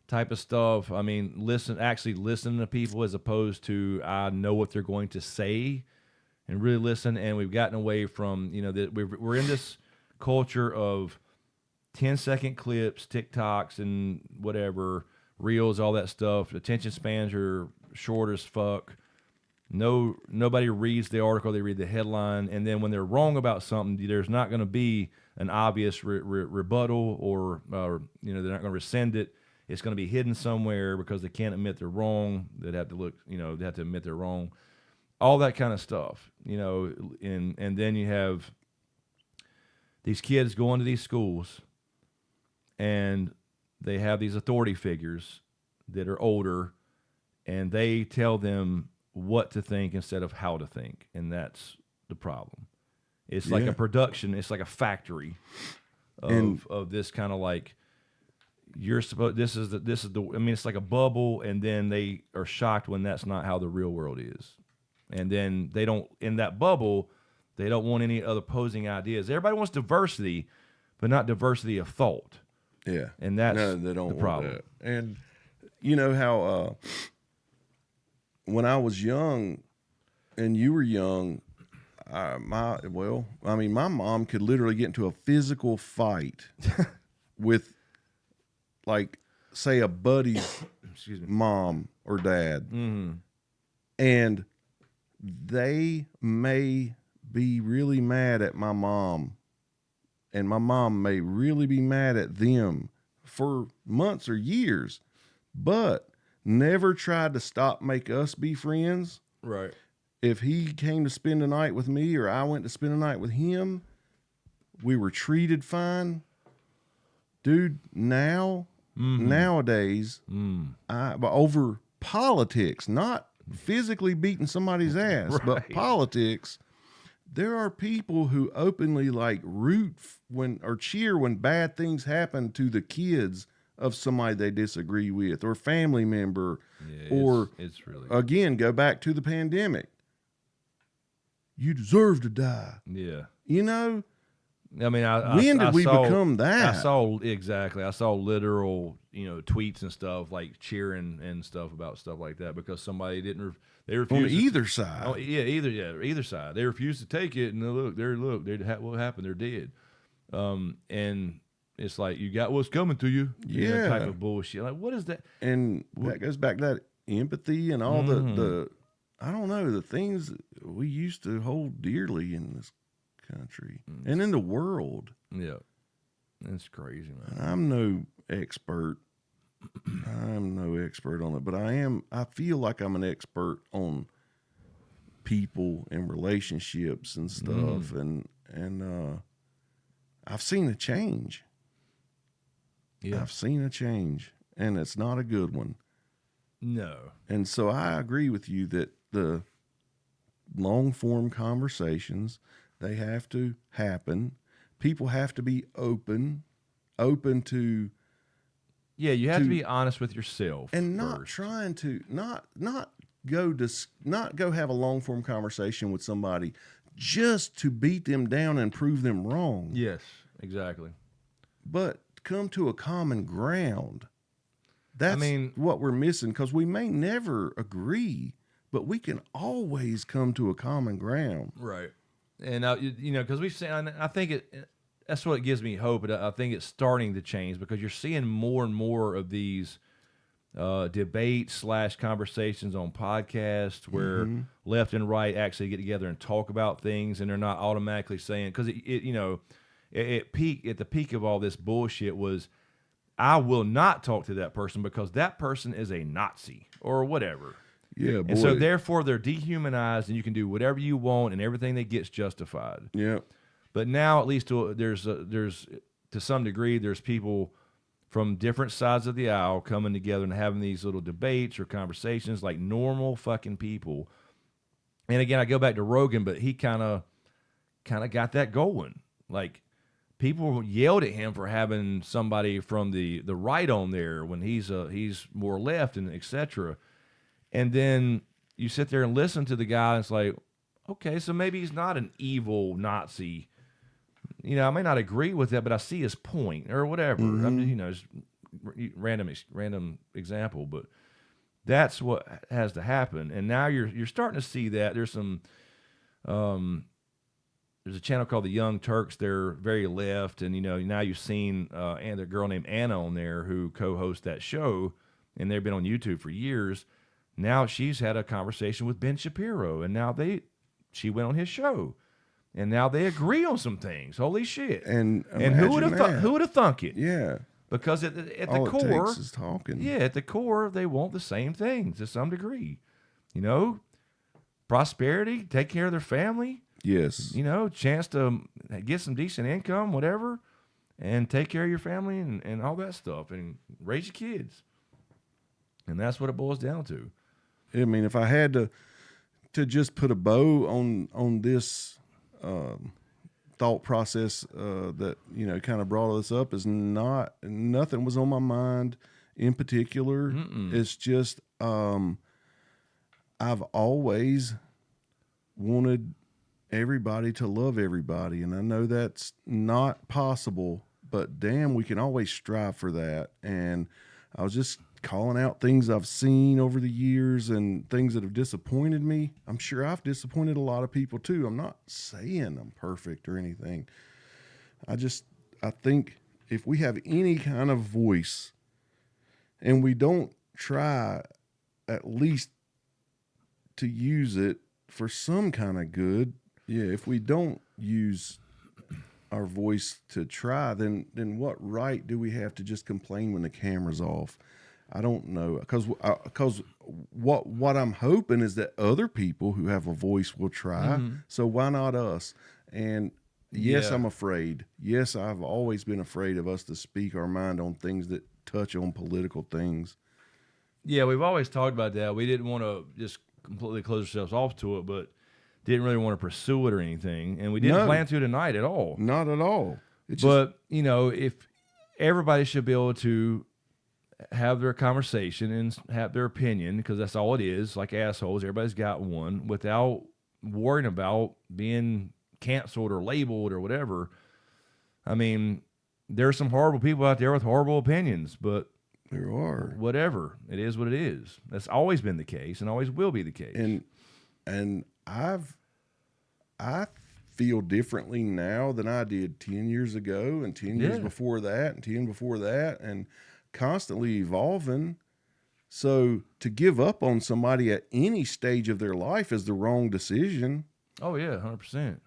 type of stuff. I mean, actually listen to people as opposed to I know what they're going to say, and really listen. And we've gotten away from, that we're in this culture of 10-second clips, TikToks and whatever, reels, all that stuff. Attention spans are short as fuck. Nobody reads the article, they read the headline, and then when they're wrong about something, there's not going to be an obvious rebuttal or they're not going to rescind it. It's going to be hidden somewhere because they can't admit they're wrong. They'd have to look, they have to admit they're wrong. All that kind of stuff, and then you have these kids going to these schools, and they have these authority figures that are older, and they tell them what to think instead of how to think, and that's the problem. It's like a production. It's like a factory of this kind of like you're supposed. This is the. I mean, it's like a bubble, and then they are shocked when that's not how the real world is, and then they don't in that bubble. They don't want any other opposing ideas. Everybody wants diversity, but not diversity of thought. Yeah, and that's they don't the want problem. That. And you know how when I was young, and you were young, my mom could literally get into a physical fight with, like, say a buddy's mom or dad, and they may be really mad at my mom, and my mom may really be mad at them for months or years, but never tried to make us be friends. Right. If he came to spend the night with me or I went to spend the night with him, we were treated fine. Dude, nowadays, but over politics, not physically beating somebody's ass, but politics, there are people who openly root or cheer when bad things happen to the kids of somebody they disagree with or family member. Yeah, it's really, again, go back to the pandemic. You deserve to die. Yeah. You know? I mean, when did we become that? I saw literal, tweets and stuff like cheering and stuff about stuff like that because somebody they refused. On either side. Oh, yeah, either side. They refused to take it, and what happened? They're dead. And it's like, you got what's coming to you. Yeah. Type of bullshit. Like, what is that? And that goes back to that empathy and all the I don't know, the things we used to hold dearly in this country and in the world. Yeah. That's crazy, man. I'm no expert. I'm no expert on it, but I feel like I'm an expert on people and relationships and stuff. And I've seen a change. Yeah. I've seen a change, and it's not a good one. No. And so I agree with you that the long form conversations, they have to happen. People have to be open to. Yeah, you have to be honest with yourself and first. Not trying to not go have a long form conversation with somebody just to beat them down and prove them wrong. Yes, exactly. But come to a common ground. That's what we're missing, because we may never agree, but we can always come to a common ground. Right. And because we've seen, I think that's what gives me hope. But I think it's starting to change because you're seeing more and more of these debates / conversations on podcasts where left and right actually get together and talk about things, and they're not automatically saying, because at the peak of all this bullshit was, I will not talk to that person because that person is a Nazi or whatever. Yeah, boy. And so therefore they're dehumanized, and you can do whatever you want, and everything they get's justified. Yeah. But now at least there's to some degree there's people from different sides of the aisle coming together and having these little debates or conversations like normal fucking people. And again, I go back to Rogan, but he kind of got that going. Like, people yelled at him for having somebody from the right on there when he's more left and etc. And then you sit there and listen to the guy, and it's like, okay, so maybe he's not an evil Nazi. You know, I may not agree with that, but I see his point or whatever. Mm-hmm. I mean, you know, just random example, but that's what has to happen. And now you're starting to see that there's some. There's a channel called the Young Turks. They're very left, and you know, now you've seen and a girl named Anna on there who co-hosts that show, and they've been on YouTube for years. Now she's had a conversation with Ben Shapiro, and now she went on his show, and now they agree on some things. Holy shit! And who would have thunk it? Yeah, because at all the core, it takes is talking. Yeah, at the core, they want the same things to some degree. You know, prosperity, take care of their family. Yes. You know, chance to get some decent income, whatever, and take care of your family and all that stuff, and raise your kids. And that's what it boils down to. I mean, if I had to just put a bow on this thought process that, you know, kind of brought us up, is nothing was on my mind in particular. It's just I've always wanted everybody to love everybody, and I know that's not possible, but damn, we can always strive for that. And I was just calling out things I've seen over the years and things that have disappointed me. I'm sure I've disappointed a lot of people too. I'm not saying I'm perfect or anything. I think if we have any kind of voice and we don't try at least to use it for some kind of good, if we don't use our voice to try, then what right do we have to just complain when the camera's off? I don't know, because what I'm hoping is that other people who have a voice will try. So why not us? And yes, I'm afraid. Yes, I've always been afraid of us to speak our mind on things that touch on political things. Yeah, we've always talked about that. We didn't want to just completely close ourselves off to it, but didn't really want to pursue it or anything. And we didn't plan to tonight at all. Not at all. You know, if everybody should be able to have their conversation and have their opinion, because that's all it is, like assholes, everybody's got one, without worrying about being canceled or labeled or whatever. I mean, there's some horrible people out there with horrible opinions, but there are. Whatever. It is what it is. That's always been the case and always will be the case. And I feel differently now than I did 10 years ago and 10 years before that and 10 before that, and constantly evolving. So to give up on somebody at any stage of their life is the wrong decision. Oh yeah, 100%.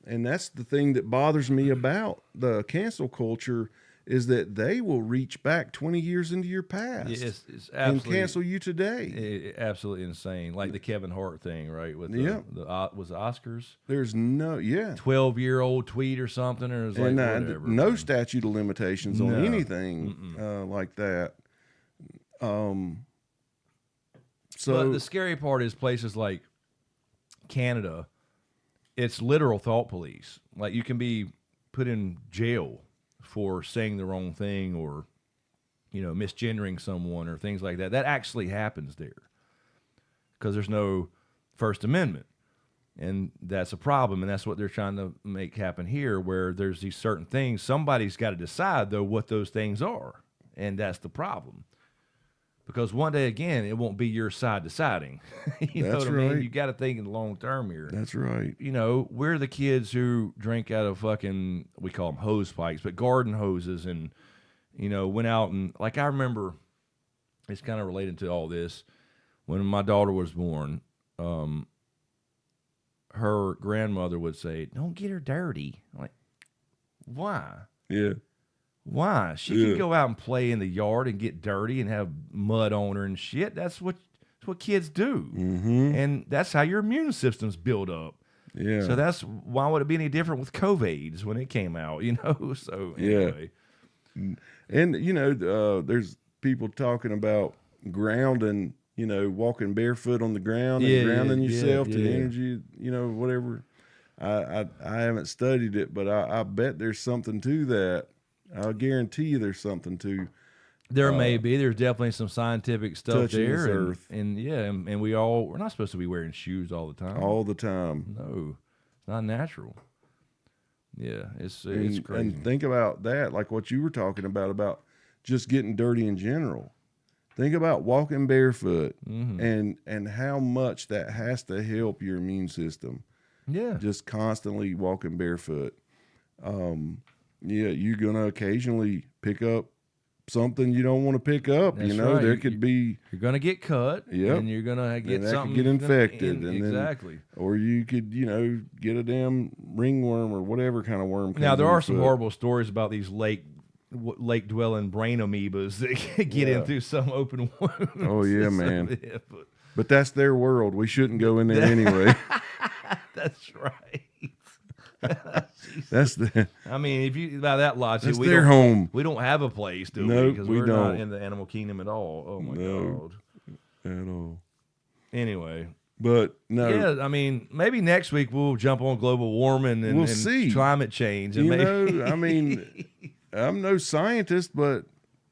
And that's the thing that bothers me about the cancel culture, is that they will reach back 20 years into your past it's and cancel you today. Absolutely insane. Like the Kevin Hart thing, right? With was the Oscars? There's 12-year-old tweet or something, or it's like whatever. No statute of limitations on anything like that. So, but the scary part is places like Canada. It's literal thought police. Like, you can be put in jail for saying the wrong thing, or, you know, misgendering someone or things like that. That actually happens there because there's no First Amendment. And that's a problem, and that's what they're trying to make happen here, where there's these certain things. Somebody's got to decide, though, what those things are, and that's the problem. Because one day, again, it won't be your side deciding. You know what I mean? You got to think in the long term here. That's right. You know, we're the kids who drink out of fucking, we call them hose pipes, but garden hoses and went out and, like, I remember, it's kind of related to all this. When my daughter was born, her grandmother would say, "Don't get her dirty." I'm like, why? Yeah. Why? She can go out and play in the yard and get dirty and have mud on her and shit. That's what kids do. Mm-hmm. And that's how your immune system's build up. Yeah. So why would it be any different with COVID when it came out, So anyway. Yeah. And, there's people talking about grounding, walking barefoot on the ground and grounding yourself to energy, whatever. I haven't studied it, but I bet there's something to that. I'll guarantee you there's something to. There may be. There's definitely some scientific stuff there. Touching this earth. And we're not supposed to be wearing shoes all the time. All the time. No, it's not natural. Yeah, it's crazy. And think about that, like what you were talking about just getting dirty in general. Think about walking barefoot and how much that has to help your immune system. Yeah. Just constantly walking barefoot. You're going to occasionally pick up something you don't want to pick up. That's right. There could be. You're going to get cut. Yep. And you're going to get that something. Could get infected. Exactly. Or you could, get a damn ringworm or whatever kind of worm. Now, there are some horrible stories about these lake-dwelling brain amoebas that get into some open wounds. Oh, yeah, man. But that's their world. We shouldn't go in there anyway. That's right. That's the. I mean, if you by that logic, that's their home. We don't have a place, do we? Because we we're don't. not in the animal kingdom at all. Oh my god. At all. Anyway. But no. Yeah, I mean, maybe next week we'll jump on global warming and, we'll see. Climate change. And I mean, I'm no scientist, but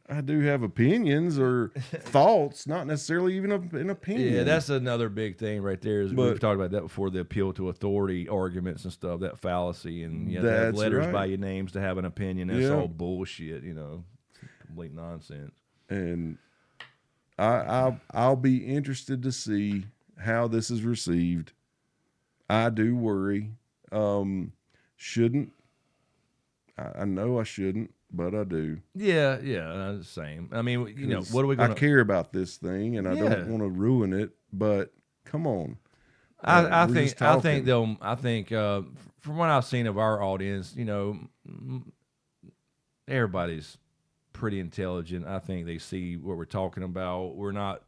I do have opinions or thoughts, not necessarily even an opinion. Yeah, that's another big thing right there. We've talked about that before, the appeal to authority arguments and stuff, that fallacy. And you have to have letters by your names to have an opinion. That's all bullshit, complete nonsense. And I'll be interested to see how this is received. I do worry. Shouldn't. I know I shouldn't. But I do. Yeah, same. I mean, what are we going to... I care about this thing, and I don't want to ruin it, but come on. I think from what I've seen of our audience, everybody's pretty intelligent. I think they see what we're talking about. We're not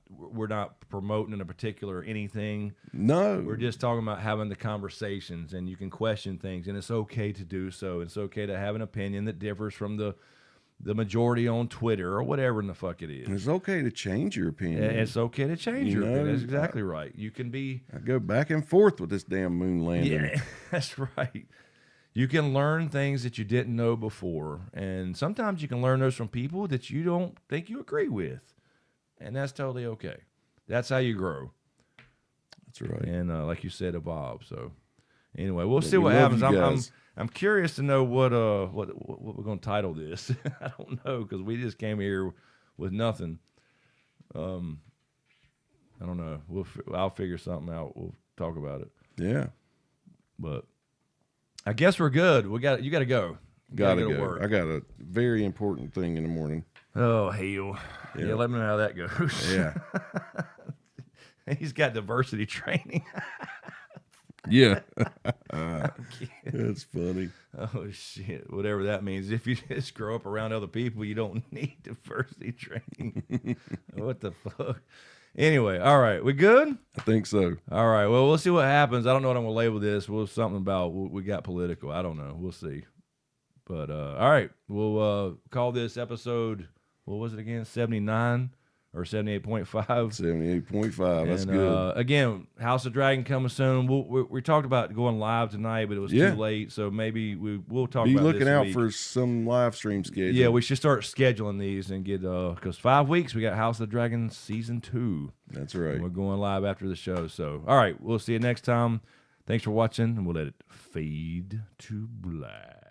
promoting a particular anything. No. We're just talking about having the conversations, and you can question things, and it's okay to do so. It's okay to have an opinion that differs from the majority on Twitter or whatever in the fuck it is. It's okay to change your opinion. It's okay to change your opinion. That's exactly right. You can be... I go back and forth with this damn moon landing. Yeah, that's right. You can learn things that you didn't know before. And sometimes you can learn those from people that you don't think you agree with. And that's totally okay. That's how you grow. That's right. And like you said, evolve. So anyway, we'll see what happens. I'm curious to know what we're going to title this. I don't know, because we just came here with nothing. I don't know. I'll figure something out. We'll talk about it. Yeah. But I guess we're good. You got to go. Gotta go to work. I got a very important thing in the morning. Oh, hell. Yeah, let me know how that goes. Yeah. He's got diversity training. Yeah. That's funny. Oh, shit. Whatever that means. If you just grow up around other people, you don't need diversity training. What the fuck? Anyway, all right. We good? I think so. All right. Well, we'll see what happens. I don't know what I'm going to label this. Something about we got political. I don't know. We'll see. But, all right. We'll call this episode, what was it again? 79 or 78.5? 78.5. That's good. Again, House of Dragon coming soon. We talked about going live tonight, but it was too late. So maybe we'll talk about this. Be looking out for some live stream schedule. Yeah, we should start scheduling these and get, because 5 weeks, we got House of the Dragon Season 2. That's right. And we're going live after the show. So, all right, we'll see you next time. Thanks for watching, and we'll let it fade to black.